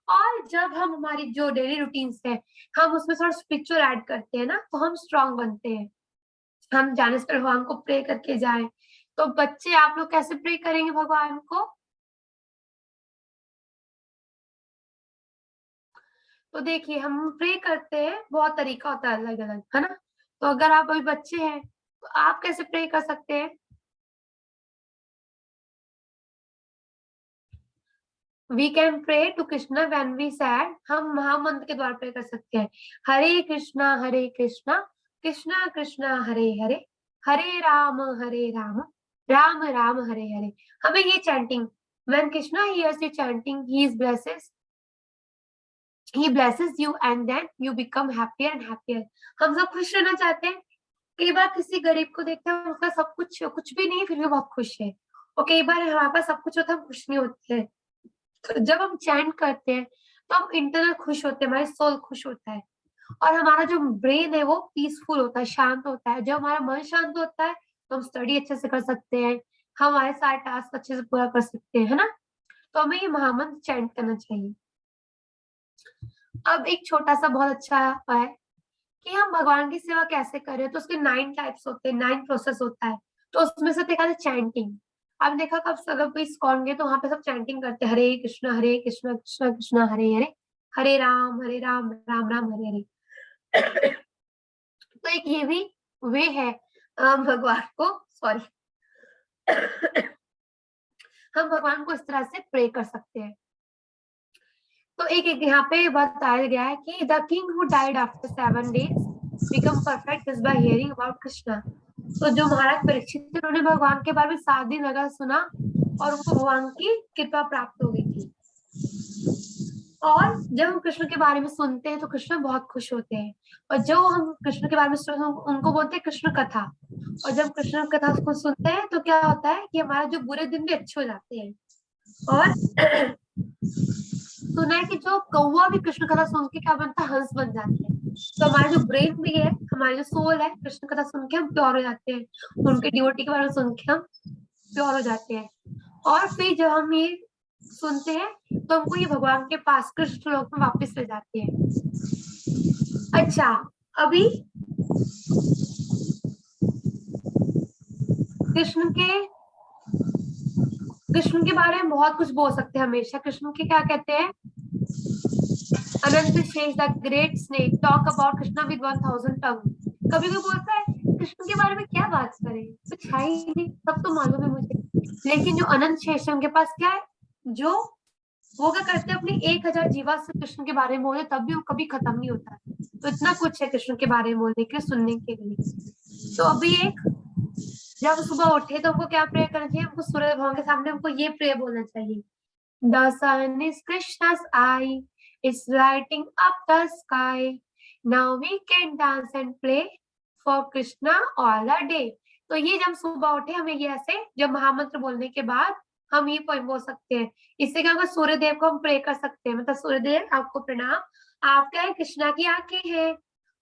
और जब हम हमारी जो डेली रूटीन्स है, हम उसमें थोड़ा स्पिरिचुअल ऐड करते हैं ना, तो हम स्ट्रांग बनते हैं। हम जाने से भगवान को प्रे करके जाए। तो बच्चे आप लोग कैसे प्रे करेंगे भगवान को, तो देखिए हम प्रे करते हैं, बहुत तरीका होता है अलग अलग, है ना। तो अगर आप अभी बच्चे हैं तो आप कैसे प्रे कर सकते हैं, we can pray to Krishna when we sad. हम महामंत्र के द्वारा प्रे कर सकते हैं, हरे कृष्णा कृष्णा कृष्णा हरे हरे, हरे राम राम राम हरे हरे। हमें ये chanting, when Krishna hears you chanting, he blesses you and then you become happier and happier। हम सब खुश रहना चाहते हैं। कई बार किसी गरीब को देखते हैं, उसका सब कुछ भी नहीं, फिर भी बहुत खुश है, और कई बार हमारे पास सब कुछ होता है, हम खुश नहीं होते हैं। तो जब हम चैंट करते हैं तो हम इंटरनल खुश होते हैं, हमारी सोल खुश होता है, और हमारा जो ब्रेन है वो पीसफुल होता है, शांत होता है। जब हमारा मन शांत होता है तो हम स्टडी अच्छे से कर सकते हैं, हमारे सारे टास्क अच्छे से पूरा कर सकते हैं, है ना। तो हमें ये महामंत्र चैंट करना चाहिए। अब एक छोटा सा बहुत अच्छा है कि हम भगवान की सेवा कैसे करें, तो उसके 9 टाइप्स होते हैं, 9 प्रोसेस होता है। तो उसमें से देखा जाए चैंटिंग। अब देखा कब अगर कोई इस्कॉन गए तो वहां पे सब चैंटिंग करते हैं, हरे कृष्णा कृष्णा कृष्णा हरे हरे, हरे राम राम राम हरे हरे। तो एक ये भी वे है भगवान को, सॉरी हम भगवान को इस तरह से प्रे कर सकते हैं। तो एक यहाँ पे बताया गया है कि the king who died after 7 days become perfect is by hearing about Krishna. तो जो महाराज परीक्षित थे, उन्होंने भगवान के बारे में 7 दिन लगा सुना और उनको भगवान की कृपा प्राप्त हो गई थी। और जब हम कृष्ण के बारे में सुनते हैं तो कृष्ण बहुत खुश होते हैं, और जो हम कृष्ण के बारे में सुनते हैं उनको बोलते हैं कृष्ण कथा। और जब कृष्ण कथा को सुनते हैं तो क्या होता है कि हमारे जो बुरे दिन भी अच्छे हो जाते हैं। और सुना है कि जो कौवा भी कृष्ण कथा सुन के क्या बनता है, हंस बन जाते हैं। तो हमारा जो ब्रेन भी है, हमारी जो सोल है, कृष्ण कथा सुन के हम प्योर हो जाते हैं, उनके डिवोटी के बारे में सुन के हम प्योर हो जाते हैं। और फिर जब हम ये सुनते हैं तो हमको ये भगवान के पास कृष्ण लोक में वापस ले जाते हैं। अच्छा, अभी कृष्ण के बारे में बहुत कुछ बोल सकते हैं हमेशा। कृष्ण के क्या कहते हैं, अनंत शेष the great snake talk about Krishna with 1000 टंग। कभी कोई बोलता है कृष्ण के बारे में क्या बात करें, कुछ है ही नहीं, सब तो मालूम है मुझे। लेकिन जो अनंत शेष है उनके पास क्या है, जो वो क्या करते हैं, अपनी 1000 जीवा से कृष्ण के बारे में बोले तब भी वो कभी खत्म नहीं होता। तो इतना कुछ है कृष्ण के बारे में बोलने के, सुनने के लिए। तो अभी एक, जब सुबह उठे तो हमको क्या प्रे करना चाहिए, हमको सूर्य भगवान के सामने हमको ये प्रे बोलना चाहिए, The sun is Krishna's eye, it's lighting up the sky. Now we can dance and play for Krishna all the day. तो ये जब सुबह उठे हमें ये ऐसे, जब महामंत्र बोलने के बाद हम ये पोएम बोल सकते हैं। इससे क्या होगा, सूर्य देव को हम प्रे कर सकते हैं, मतलब सूर्य देव आपको प्रणाम, आप क्या है, कृष्णा की आंखें हैं,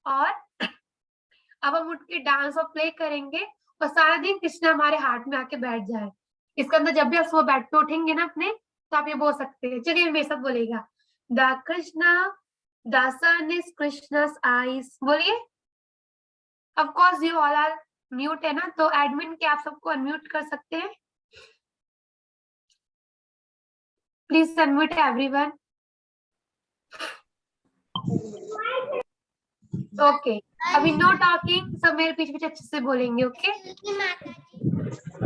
और अब हम उठ के डांस और प्ले करेंगे और सारा दिन कृष्णा हमारे हार्ट में आके बैठ जाए। इसके अंदर जब भी आप सुबह बैठ के उठेंगे ना अपने, तो आप ये बोल सकते हैं। चलिए मेरे साथ बोलेगा, the Krishna the sun is Krishna's eyes. बोलिए। Of course you all are mute है ना, तो एडमिन के आप सबको अनम्यूट कर सकते हैं। Please unmute everyone. ओके, अभी नो टॉकिंग, सब मेरे पीछे पीछे अच्छे से बोलेंगे। ओके,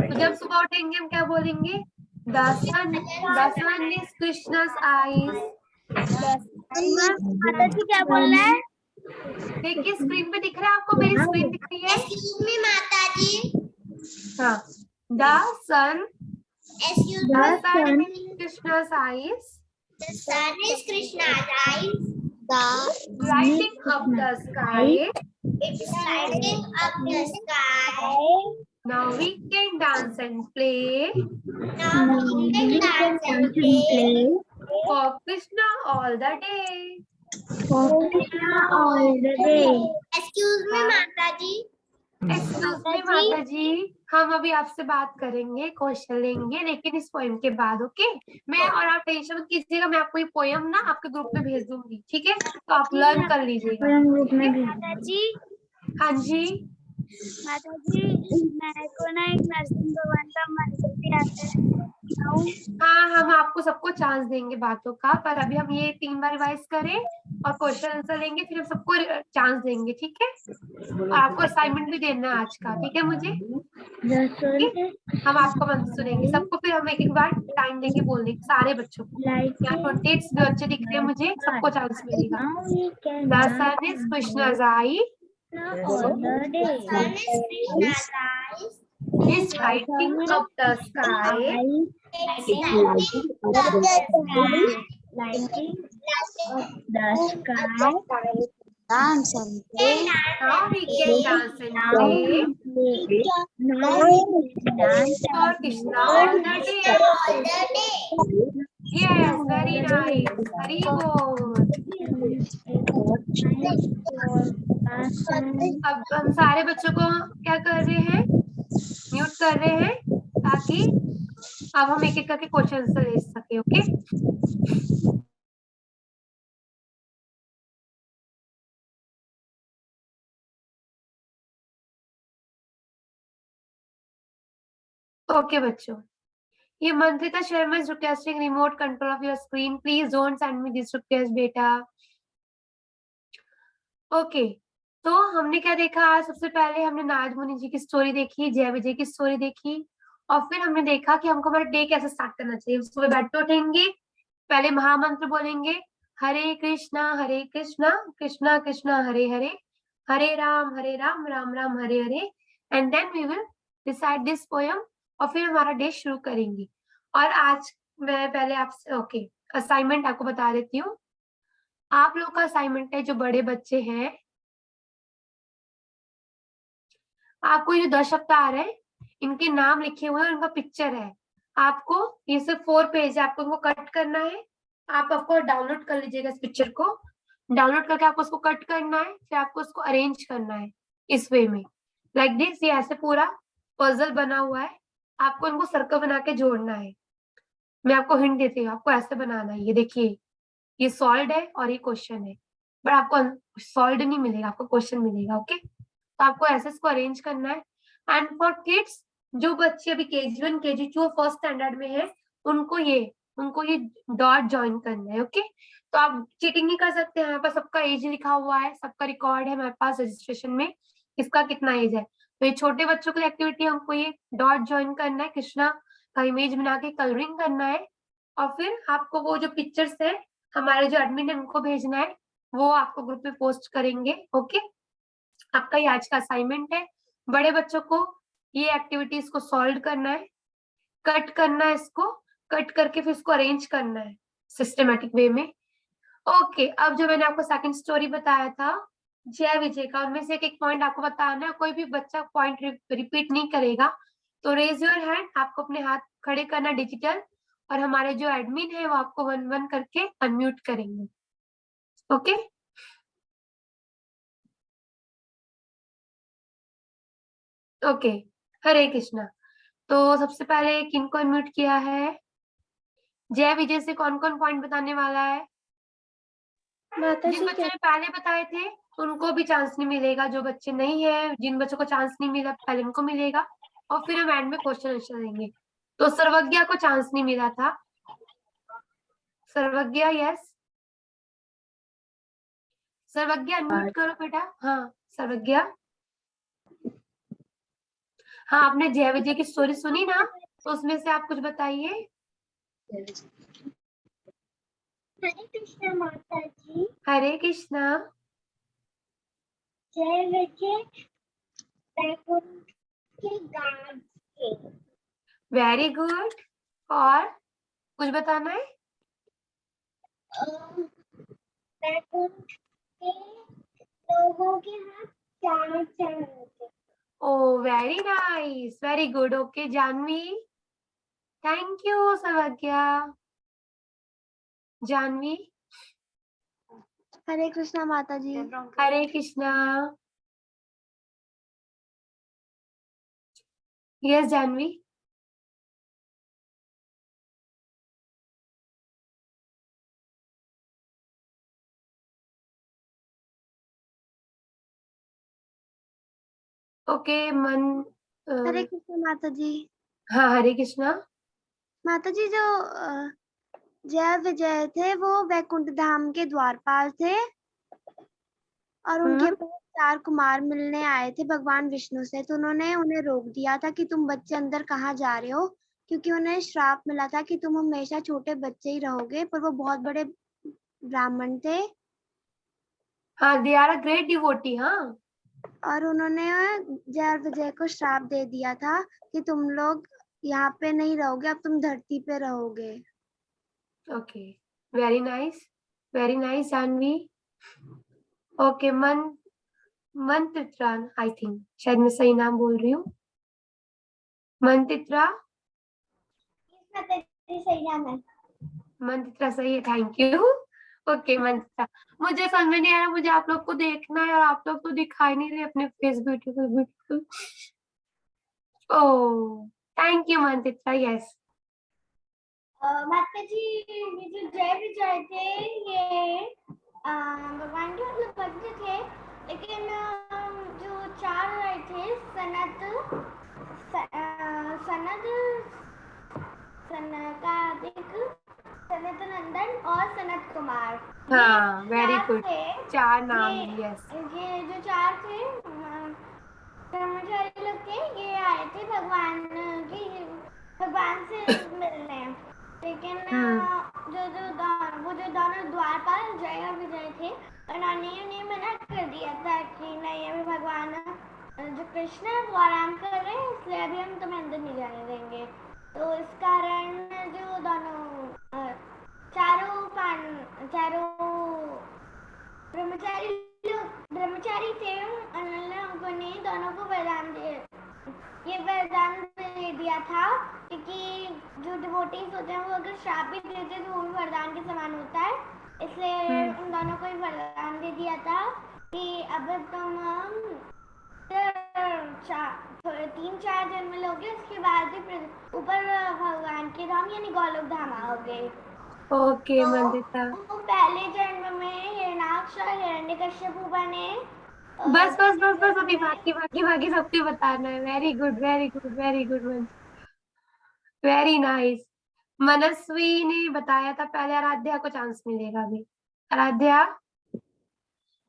तो जब सुबह उठेंगे हम क्या बोलेंगे, The sun is Krishna's eyes. माता जी क्या बोल रहा है? देखिए स्क्रीन पे दिख रहा है आपको, मेरी स्क्रीन दिख रही है? Excuse me, माता जी। हाँ, The sun Excuse me, is Krishna's eyes. the sun is Krishna's eyes. The Lighting up the sky. it's lighting up the sky. Now we can dance and play Now we can dance and play for Krishna all the day. all the day. Excuse me, माता जी। Excuse me माता जी, हम अभी आपसे बात करेंगे, क्वेश्चन लेंगे, लेकिन इस पोएम के बाद। ओके, मैं और आप टेंशन मत कीजिएगा, मैं आपको ये पोएम ना आपके ग्रुप में भेज दूंगी, ठीक है? तो आप लर्न कर लीजिएगा। माता जी, हाँ जी, माता जी, मेरे को ना एक नरसिंह भगवान का मंत्र भी आता है। हाँ हम आपको सबको चांस देंगे बातों का, पर अभी हम ये 3 बार रिवाइज करें और क्वेश्चन आंसर लेंगे, फिर हम सबको चांस देंगे, ठीक है? आपको असाइनमेंट भी देना है आज का, ठीक है? मुझे हम आपको मंत्र सुनेंगे सबको, फिर हम एक बार टाइम देंगे बोलने के, सारे बच्चों को। यहाँ 28 बच्चे दिख रहे हैं मुझे, सबको चांस मिलेगा। The sun is Krishna's eye, The sun is Krishna's eyes. is lighting up the sky. It's lighting up the sky. Lighting up the sky. Dance and play. Now we can dance and play Now we can dance for Krishna all the day. All the day. Yes, very nice. Hari Bol. अब हम सारे बच्चों को क्या कर रहे हैं, म्यूट कर रहे हैं, ताकि अब हम एक एक करके क्वेश्चन आंसर ले सके। ओके, ओके बच्चों, ये Mantrita Sharma is requesting remote control of your screen, please don't send me this request बेटा। ओके, तो हमने क्या देखा आज, सबसे पहले हमने नारद मुनि जी की स्टोरी देखी, जय विजय की स्टोरी देखी, और फिर हमने देखा कि हमको हमारा डे कैसे स्टार्ट करना चाहिए। सुबह बैठ के उठेंगे, पहले महामंत्र बोलेंगे, Hare Krishna Krishna Krishna Hare Hare, Hare Ram Ram Ram Hare Hare, and then we will recite this poem, और फिर हमारा डे शुरू करेंगे। और आज मैं पहले आपसे ओके असाइनमेंट आपको बता देती हूँ। आप लोग का असाइनमेंट है, जो बड़े बच्चे हैं, आपको ये 10 अवतार है, इनके नाम लिखे हुए हैं, उनका पिक्चर है। आपको ये सिर्फ 4 पेज है, आपको इनको कट करना है, आप ऑफकोर्स डाउनलोड कर लीजिएगा इस पिक्चर को। डाउनलोड करके आपको उसको कट करना है, फिर आपको उसको अरेंज करना है इस वे में, लाइक दिस। ये ऐसे पूरा पजल बना हुआ है, आपको इनको सर्कल बना के जोड़ना है। मैं आपको हिंट देती हूँ, आपको ऐसे बनाना है। ये देखिए, ये सॉल्व है और ये क्वेश्चन है, बट आपको सॉल्व नहीं मिलेगा, आपको क्वेश्चन मिलेगा। ओके, तो आपको ऐसे इसको अरेंज करना है। एंड फॉर किड्स, जो बच्चे अभी KG1 KG2 फर्स्ट स्टैंडर्ड में है, उनको ये डॉट ज्वाइन करना है। ओके, तो आप चीटिंग नहीं कर सकते हैं। हमारे पास सबका एज लिखा हुआ है, सबका रिकॉर्ड है हमारे पास रजिस्ट्रेशन में, किसका कितना एज है। तो ये छोटे बच्चों की एक्टिविटी, हमको ये डॉट ज्वाइन करना है, कृष्णा का इमेज बना के कलरिंग करना है, और फिर आपको वो जो पिक्चर्स है हमारे जो एडमिन है उनको भेजना है, वो आपको ग्रुप में पोस्ट करेंगे। ओके, आपका ये आज का असाइनमेंट है। बड़े बच्चों को ये एक्टिविटीज को सॉल्व करना है, कट करना है, इसको कट करके फिर इसको अरेंज करना है सिस्टमेटिक वे में। ओके, अब जो मैंने आपको सेकंड स्टोरी बताया था जय विजय का, उनमें से एक पॉइंट आपको बताना है। कोई भी बच्चा पॉइंट रिपीट नहीं करेगा, तो रेज योर हैंड, आपको अपने हाथ खड़े करना डिजिटल, और हमारे जो एडमिन है वो आपको 1-1 करके अनम्यूट करेंगे। ओके, ओके, हरे कृष्णा। तो सबसे पहले किनको अनम्यूट किया है? जय विजय से कौन कौन पॉइंट बताने वाला है? माता जिन जी बच्चों ने पहले बताए थे उनको भी चांस नहीं मिलेगा, जो बच्चे नहीं है, जिन बच्चों को चांस नहीं मिला पहले उनको मिलेगा, और फिर हम एंड में क्वेश्चन आंसर देंगे। तो सर्वज्ञा को चांस नहीं मिला था। सर्वज्ञा, यस, सर्वज्ञा अनम्यूट करो बेटा। हाँ सर्वज्ञा, हाँ आपने जय विजय की स्टोरी सुनी ना, तो उसमें से आप कुछ बताइए। हरे कृष्णा माता जी। हरे कृष्णा। जय विजय बैकुंठ के गांव से। वेरी गुड, और कुछ बताना है? बैकुंठ के लोगों के हाथ 4 चरण थे। Oh very nice, very good. Okay Janvi, thank you Sarvagya. Janvi, Hare Krishna माता जी। हरे कृष्णा। यस जानवी, ओके मन। हरे कृष्णा माता जी। हाँ हरे कृष्णा। माता जी, जो जय विजय थे वो वैकुंठ धाम के द्वारपाल थे, और उनके पास 4 कुमार मिलने आए थे भगवान विष्णु से। तो उन्होंने उन्हें रोक दिया था कि तुम बच्चे अंदर कहाँ जा रहे हो, क्योंकि उन्हें श्राप मिला था कि तुम हमेशा छोटे बच्चे ही रहोगे। पर वो बहुत बड़े ब्राह्मण थे, हाँ they are a great devotee. हाँ, और उन्होंने जय विजय को श्राप दे दिया था कि तुम लोग यहाँ पे नहीं रहोगे, अब तुम धरती पे रहोगे। Okay, very nice, very nice Janvi. Okay Mantritra, I think शायद मैं सही नाम बोल रही हूँ। मंत्रित्रा, माता जी सही नाम है। मंत्रित्रा सही है, थैंक यू। ओके मंत्रित्रा, मुझे समझ में नहीं आ रहा, मुझे आप लोग को देखना है और आप लोग तो दिखाई नहीं रहे अपने face beautiful beautiful. Oh thank you Mantritra, yes. माता जी, ये जो जय विजय थे ये भगवान के मतलब भक्त थे, लेकिन जो 4 आए थे सनकादिक, सनत नंदन और सनत कुमार। हाँ वेरी चार गुड, थे। 4 नाम, ये यस। ये जो 4 थे ब्रह्मचारी लोग थे, ये आए थे भगवान से मिलने। लेकिन वो जो दोनों द्वारपाल जय और विजय थे, उन्होंने उन्हें मना कर दिया था कि नहीं, अभी भगवान जो कृष्ण है वो आराम कर रहे हैं, इसलिए अभी हम तुम्हें अंदर नहीं जाने देंगे। तो इस कारण जो दोनों चारों ब्रह्मचारी थे, उन्होंने दोनों को वरदान दिए। ये वरदान दे दिया था, क्योंकि जो डिवोटीज होते हैं वो अगर श्राप भी देते हैं तो वो भी वरदान के समान होता है, इसलिए उन दोनों को ही वरदान दे दिया था कि अब तुम 3-4 जन्म लोगे, उसके बाद ही ऊपर भगवान के धाम यानी गोलोक धाम आओगे। ओके मंदिता, तो पहले जन्म में हिरण्याक्ष और हिरण्यकश्यप बने। बस बस बस बस, अभी बाकी सबको बताना है। Very good very good very good very nice. Manasvi ने बताया था पहले, आराध्या को चांस मिलेगा अभी। आराध्या,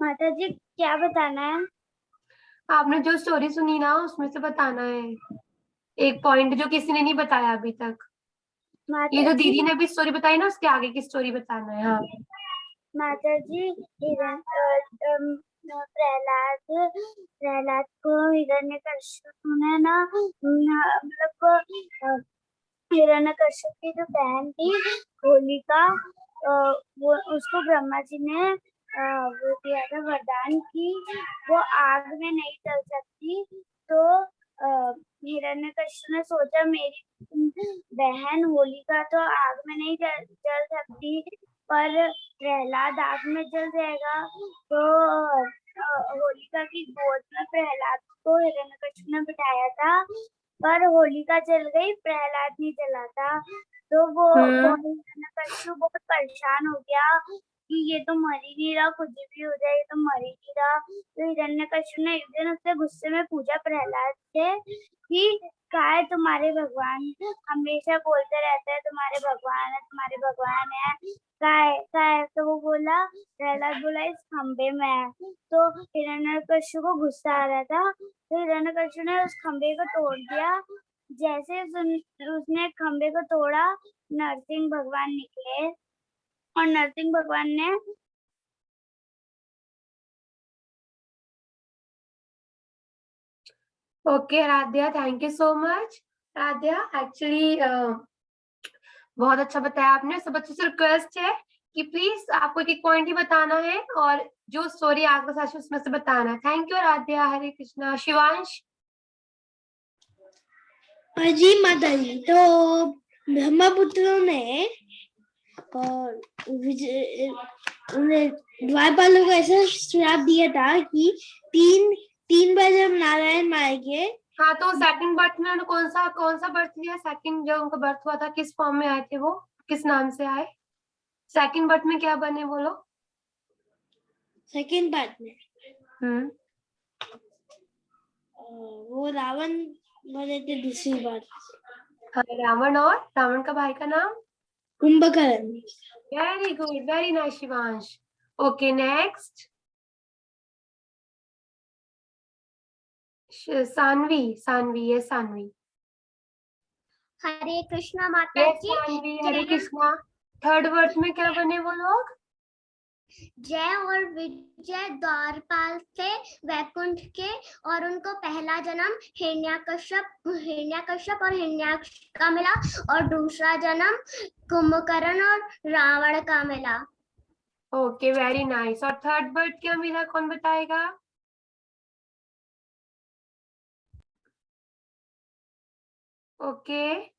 माता जी क्या बताना है? आपने जो स्टोरी सुनी ना उसमें से बताना है एक पॉइंट जो किसी ने नहीं बताया अभी तक। ये माता जो जी, दीदी ने अभी स्टोरी बताई ना उसके आगे की स्टोरी बताना है। हाँ माता जी, प्रहलाद को हिरण्यकश्यप ने ना, मतलब हिरण्यकश्यप की जो बहन थी होलिका, वो उसको ब्रह्मा जी ने वो दिया था वरदान की वो आग में नहीं जल सकती। तो हिरण्यकश्यप ने सोचा मेरी बहन होलिका तो आग में नहीं जल सकती, पर प्रहलाद आग में जल जाएगा। तो होलिका की गोद में प्रहलाद को हिरण्यकश्यप ने बिठाया था, पर होलिका जल गई, प्रहलाद नहीं जला था। तो वो हिरण्यकश्यप बहुत परेशान हो गया कि ये तो मर ही नहीं रहा, कुछ भी हो जाए, ये तो मर ही नहीं रहा। तो हिरण्यकश्यप ने एक दिन उससे गुस्से में पूछा प्रहलाद से कि काय तुम्हारे भगवान हमेशा बोलते रहते हैं तुम्हारे भगवान है, काय? तो वो बोला, प्रहलाद बोला इस खंबे में है। तो हिरण्यकश्यप को गुस्सा आ रहा था, तो हिरण्यकश्यप ने उस खंबे को तोड़ दिया। जैसे उसने खंबे को तोड़ा, नरसिंह भगवान निकले और नरसिंह भगवान ने okay Aaradhya, thank you so much. Aaradhya actually बहुत अच्छा बताया आपने। सब बच्चों से रिक्वेस्ट है कि प्लीज आपको एक पॉइंट ही बताना है और जो स्टोरी आपके साथ उसमें से बताना है। Thank you Aaradhya. हरे कृष्णा। शिवांश। जी माता जी, तो ब्रह्मपुत्रों ने और द्वारपालों को ऐसा श्राप दिया था कि तीन बार जब नारायण मारे गए। हाँ, तो सेकंड बर्थ में उन्होंने कौन सा बर्थ लिया? सेकंड जो उनका बर्थ हुआ था किस फॉर्म में आए थे वो, किस नाम से आए? सेकंड बर्थ में क्या बने बोलो? सेकंड पार्ट में वो रावण बने थे दूसरी बार। हाँ, रावण। और रावण का भाई का नाम? Kumbhakarna. Very good, very nice Shivansh. Okay next, Saanvi ये सानवी। हरे कृष्णा माता यस जी। सानवी, हरे कृष्णा। थर्ड बर्थ में क्या बने वो लोग? जय और विजय द्वारपाल थे वैकुंठ के, और उनको पहला जन्म हिरण्याकश्यप और हिरण्याक्ष का मिला, और दूसरा जन्म कुंभकर्ण और रावण का मिला। Okay very nice. और थर्ड बर्थ क्या मिला, कौन बताएगा? ओके,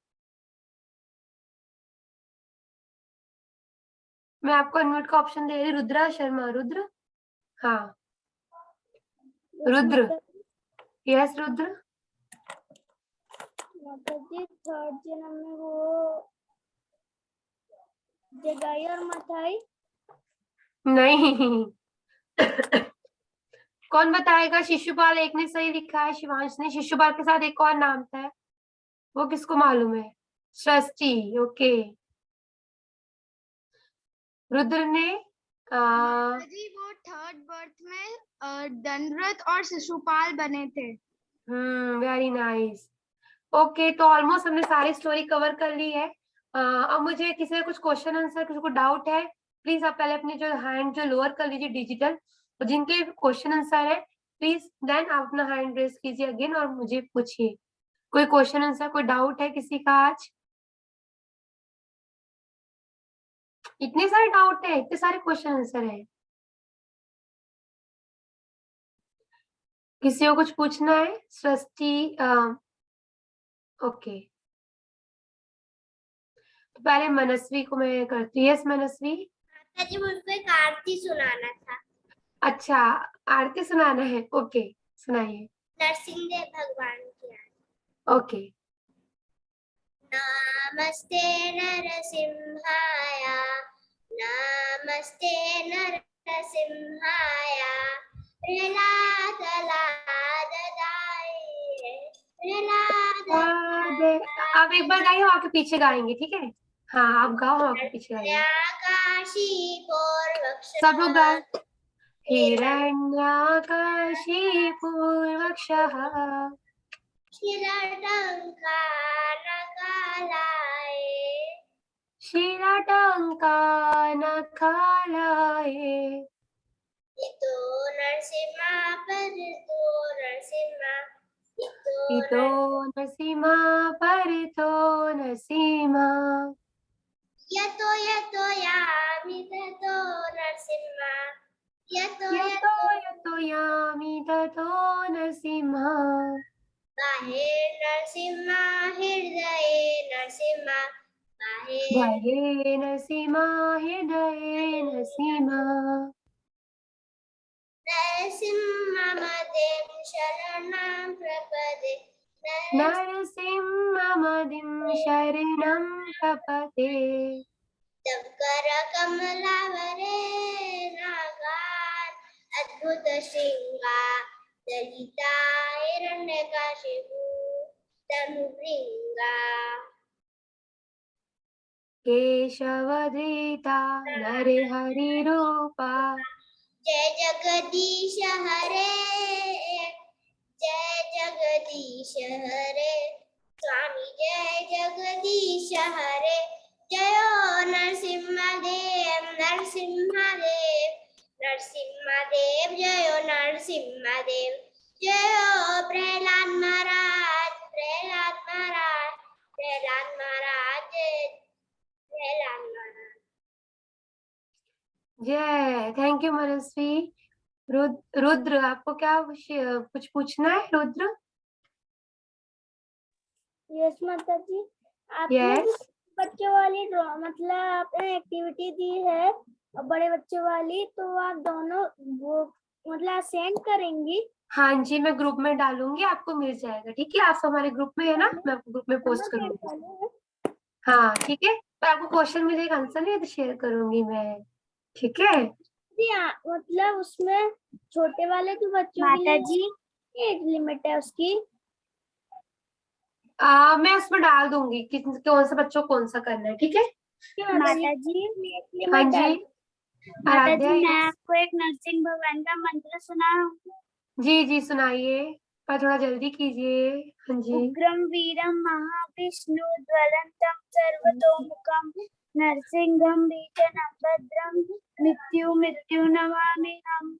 मैं आपको अनम्यूट का ऑप्शन दे रही। रुद्रा शर्मा, रुद्र। हाँ रुद्र, यस रुद्र। माता जी थर्ड जन्म में वो जगाई और मथाई। नहीं कौन बताएगा? शिशुपाल एक ने सही लिखा है, शिवांश ने। शिशुपाल के साथ एक और नाम था, वो किसको मालूम है? सृष्टि। ओके, रुद्र ने जी वो थर्ड बर्थ में दंडरथ और शिशुपाल बने थे। Very nice. ओके, तो ऑलमोस्ट हमने सारी स्टोरी कवर कर ली है। अब मुझे किसी का कुछ क्वेश्चन आंसर, किसी को डाउट है, प्लीज आप पहले अपनी जो हैंड जो लोअर कर लीजिए डिजिटल, और जिनके क्वेश्चन आंसर है प्लीज देन आप अपना हैंड रेस कीजिए अगेन और मुझे पूछिए। कोई क्वेश्चन आंसर, कोई डाउट है किसी का? आज इतने सारे डाउट है, इतने सारे क्वेश्चन आंसर है। किसी को कुछ पूछना है? सृष्टि, ओके, तो पहले मनस्वी को मैं करती हूँ। यस मनस्वी। माता जी मुझको एक आरती सुनाना था। अच्छा, आरती सुनाना है, ओके सुनाइए। नरसिंहदेव भगवान की आरती। ओके। नमस्ते नरसिंहाय, नमस्ते नरसिंहाय, आप एक बार गाइए, आके पीछे गाएंगे, ठीक है? हाँ आप गाओ, आके पीछे गाएंगे। सब लोग गाओ। हिरण्याकाशी पूर्वक्षः शिलाटङ्कानखालाये इतो नरसिंहा परितो नरसिंहा, इतो नरसिंहा परितो नरसिंहा यतो यतो यामि ततो नरसिंहा, यतो यतो यतो यामि ततो नरसिंहा बाहेर नरसिंहा हृदये नरसिंहा, बाहे नरसिंहा हृदये नरसिंहा नरसिंहमदें शरणं प्रपदे, नरसिंहमदिं शरणं प्रपद्ये तव करकमलावरे नागान् अद्भुत शृङ्गार ललिता हिरण्यकशिपु तनुभृङ्गा केशवधृता नरहरिरूपा जय जगदीश हरे, जय जगदीश हरे स्वामी, जय जगदीश हरे, जयो नरसिंहदेव नरसिंहदेव नरसिंहदेव, जयो नरसिंहदेव, जयो प्रहलाद महाराज प्रहलाद महाराज प्रहलाद महाराज प्रहलाद महाराज। जय। थैंक यू मनस्वी। रुद्र आपको क्या कुछ पूछना है रुद्र? यस माता जी, आपने यस बच्चों वाली मतलब आपने एक्टिविटी दी है और बड़े बच्चों वाली, तो आप दोनों वो मतलब सेंड करेंगी? हाँ जी, मैं ग्रुप में डालूंगी, आपको मिल जाएगा, ठीक है? आप हमारे ग्रुप में है ना, मैं आपको ग्रुप में पोस्ट करूंगी। हाँ ठीक है, पर आपको क्वेश्चन मिलेगा, आंसर नहीं तो शेयर करूंगी मैं, ठीक है? मतलब उसमें छोटे वाले के बच्चों के लिए एज लिमिट है उसकी? मैं उसमें डाल दूंगी कि कौन सा बच्चों कौन सा करना है, ठीक है? माता जी हाँ जी माता जी, आराध्या, मैं आपको एक नरसिंह भगवान का मंत्र सुनाऊं? जी जी सुनाइए, पर थोड़ा जल्दी कीजिए। हाँ जी। उग्रम वीरम महाविष्णु ज्वलंतम सर्वतोमुखम नरसिंहम भीषणम भद्रम मृत्यु मृत्यु नमामि हम।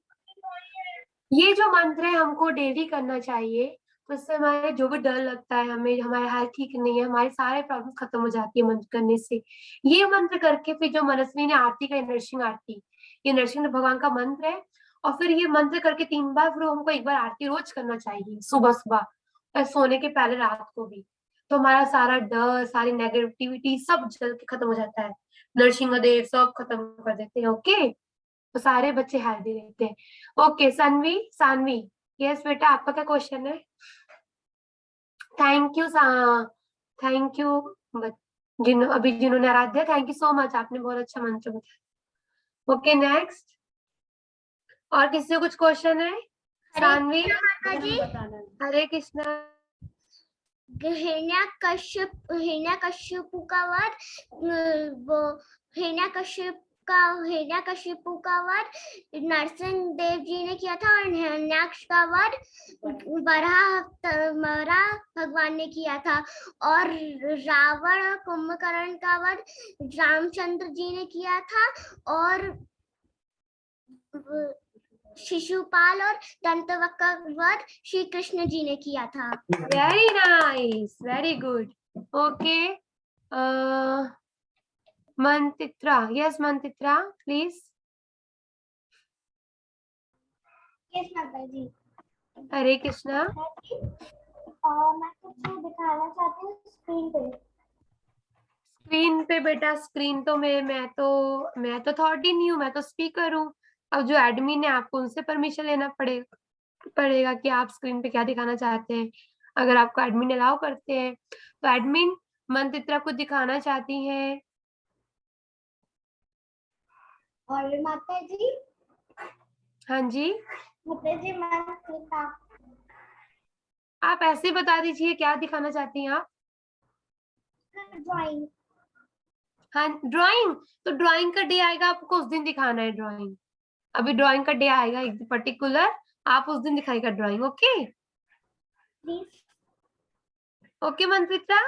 ये जो मंत्र है हमको डेली करना चाहिए, तो इससे हमारे जो भी डर लगता है, हमें हमारे हेल्थ ठीक नहीं है, हमारे सारे प्रॉब्लम खत्म हो जाती है मंत्र करने से। ये मंत्र करके फिर जो मनस्वी ने आरती का नरसिंह आरती, ये नरसिंह भगवान का मंत्र है, और फिर ये मंत्र करके 3 बार, फिर हमको एक बार आरती रोज करना चाहिए, सुबह सुबह और सोने के पहले रात को भी। तो हमारा सारा डर, सारी नेगेटिविटी सब जल के खत्म हो जाता है, नरसिंह देव सब खत्म कर देते हैं। ओके, तो सारे बच्चे हेल्दी रहते हैं। ओके सानवी, सानवी यस बेटा, आपका क्या क्वेश्चन है? थैंक यू थैंक यू जिन्होंने Aaradhya, thank you so much, आपने बहुत अच्छा मंत्र बताया। ओके नेक्स्ट, और किसी को कुछ क्वेश्चन है? सानवी। हरे कृष्णा। हिरण्यकश्यपु का वध, वो हिरण्यकश्यपु का वध नरसिंह देव जी ने किया था, और हिरण्याक्ष का वध वराह भगवान ने किया था, और रावण कुंभकर्ण का वध रामचंद्र जी ने किया था, और शिशुपाल और दंतवक्र का वध श्री कृष्ण जी ने किया था। Very nice, very good. Okay, Mantitra, yes Mantitra please. Yes माता जी। हरे कृष्णा। मैं कुछ दिखाना चाहती हूँ स्क्रीन पे। स्क्रीन पे बेटा, स्क्रीन तो मैं तो थॉट ही नहीं हूँ, मैं तो स्पीकर हूँ। अब जो एडमिन है आपको उनसे परमिशन लेना पड़ेगा कि आप स्क्रीन पे क्या दिखाना चाहते हैं। अगर आपको एडमिन अलाउ करते हैं तो एडमिन मंत्रित्रा कुछ दिखाना चाहती है। और माता जी, हाँ जी, माता जी मंत्रित्रा आप ऐसे ही बता दीजिए क्या दिखाना चाहती हैं आप। ड्राइंग। हाँ, ड्राइंग। तो ड्राइंग का डे आएगा, आपको उस दिन दिखाना है ड्राइंग। अभी ड्राइंग का डे आएगा एक पर्टिकुलर, आप उस दिन दिखाएगा drawing. Okay please. Okay Mantritra,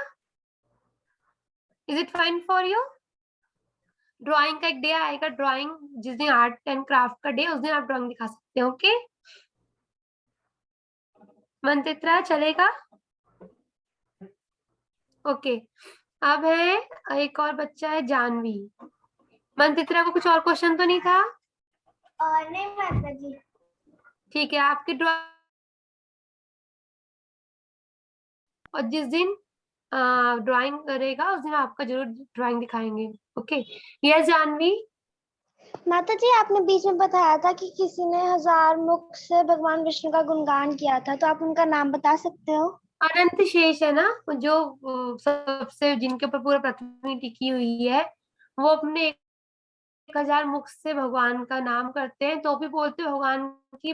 is it fine for you? Drawing का एक डे आएगा, ड्राइंग जिस दिन आर्ट एंड क्राफ्ट का डे, उस दिन आप ड्राइंग दिखा सकते हैं। ओके मंत्रित्रा, चलेगा? ओके अब है एक और बच्चा है जानवी। मंत्रित्रा को कुछ और क्वेश्चन तो नहीं था? नहीं माता जी। ठीक है, आपकी ड्राइंग, और जिस दिन ड्राइंग करेगा उस दिन आपका जरूर ड्राइंग दिखाएंगे। Okay yes Janhvi. माता जी, आपने बीच में बताया था कि किसी ने 1000 मुख से भगवान विष्णु का गुणगान किया था, तो आप उनका नाम बता सकते हो? अनंत शेष है ना, जो सबसे जिनके ऊपर पूरा पृथ्वी टिकी हुई है, वो अपने 1000 मुख से भगवान का नाम करते हैं, तो भी बोलते हैं भगवान की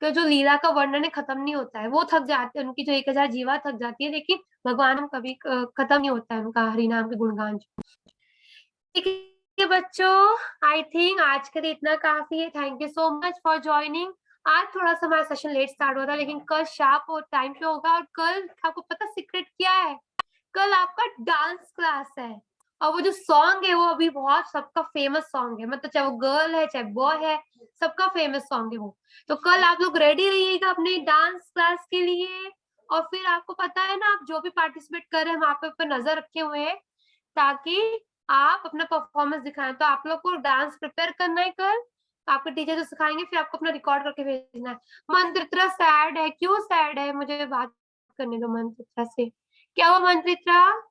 जो लीला का वर्णन है खत्म नहीं होता है। वो थक जाते हैं, उनकी जो 1000 जीवा थक जाती है, लेकिन भगवान कभी खत्म नहीं होता है उनका हरि नाम के गुणगान। ठीक है बच्चों, आई थिंक आज के लिए इतना काफी है। Thank you so much for joining. आज थोड़ा सा हमारा सेशन लेट स्टार्ट हो रहा है, लेकिन कल शार्प और टाइम पे होगा। और कल आपको पता सीक्रेट क्या है? कल आपका डांस क्लास है, और वो जो सॉन्ग है वो अभी बहुत सबका फेमस सॉन्ग है, मतलब चाहे वो गर्ल है चाहे बॉय है, सबका फेमस सॉन्ग है वो। तो कल आप लोग रेडी रहिएगा अपने डांस क्लास के लिए। और फिर आपको पता है ना, आप जो भी पार्टिसिपेट कर रहे हैं हम आप पे नजर रखे हुए हैं, ताकि आप अपना परफॉर्मेंस दिखाएं। तो आप लोग को डांस प्रिपेयर करना है कल, आपके टीचर जो सिखाएंगे, फिर आपको अपना रिकॉर्ड करके भेजना है। मंत्रित्रा सैड है, क्यों सैड है? मुझे बात करने दो मंत्रित्रा से। क्या हुआ मंत्रित्रा?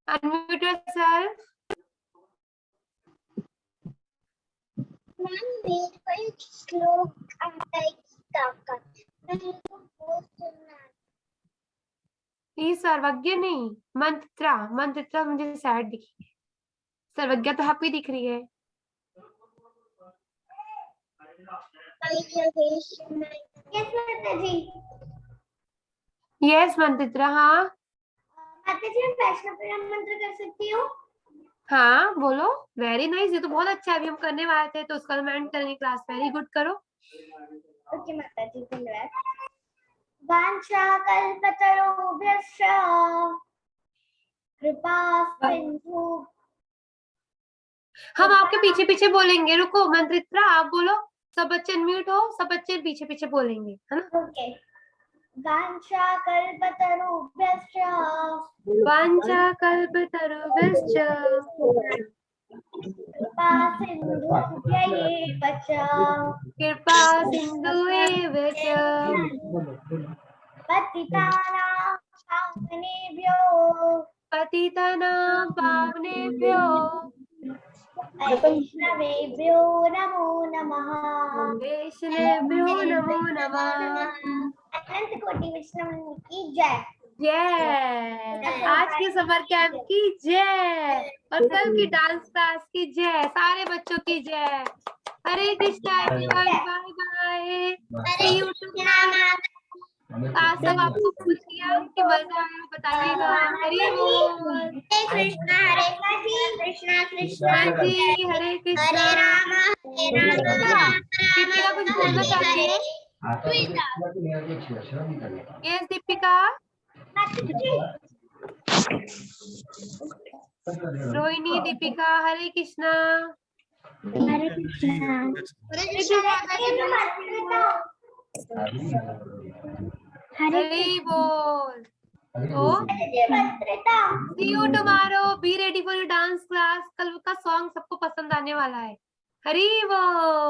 Unmute yourself. मैम, मेरे को एक श्लोक आता है गीता का, मेरे को वो सुनना है। ये सर्वज्ञ नहीं, मंत्रित्रा। मंत्रित्रा मुझे सैड दिखी है, सर्वज्ञ तो हैप्पी दिख रही है। यस माता जी। यस मंत्रित्रा। हाँ माता जी, मैं वैष्णव प्रणाम मंत्र कर सकती हूँ? हाँ बोलो। वेरी नाइस, ये तो बहुत अच्छा है, अभी हम करने वाले थे तो उसका मैं करेंगे क्लास। वेरी गुड, करो। ओके माता जी, धन्यवाद। वाञ्छाकल्पतरुभ्यश्च कृपा सिन्धु। हम आपके पीछे पीछे बोलेंगे, रुको मंत्रित्रा आप बोलो, सब बच्चे अनम्यूट हो, सब बच्चे पीछे पीछे बोलेंगे, है ना? ओके। वाञ्छाकल्पतरुभ्यश्च वाञ्छाकल्पतरुभ्यश्च कृपा सिन्धुभ्य एव च कृपा सिन्धुएव च पतितानां पावनेभ्यो पतितानां पावनेभ्यो वैष्णवेभ्यो नमो नमः। वैष्णवेभ्यो नमो नमः। अनंत कोटि वैष्णव की जय। जय। आज के समर कैंप की जय, और कल की डांस क्लास की जय, सारे बच्चों की जय। Hare Krishna everyone, bye bye, see you tomorrow. आज सब आपको पूछ लिया कि मजा आया, बताइएगा। हरे बोल। कृष्णा हरे कृष्णा कृष्णा हाँ जी, हरे कृष्णा। हरे राम दीपिका कुछ बोलना चाहती है? यस दीपिका। रोहिणी, दीपिका, हरे कृष्णा। हरे कृष्णा। हरे बोल। तो see you tomorrow, be ready for your dance class. कल का सॉन्ग सबको पसंद आने वाला है। हरी बोल।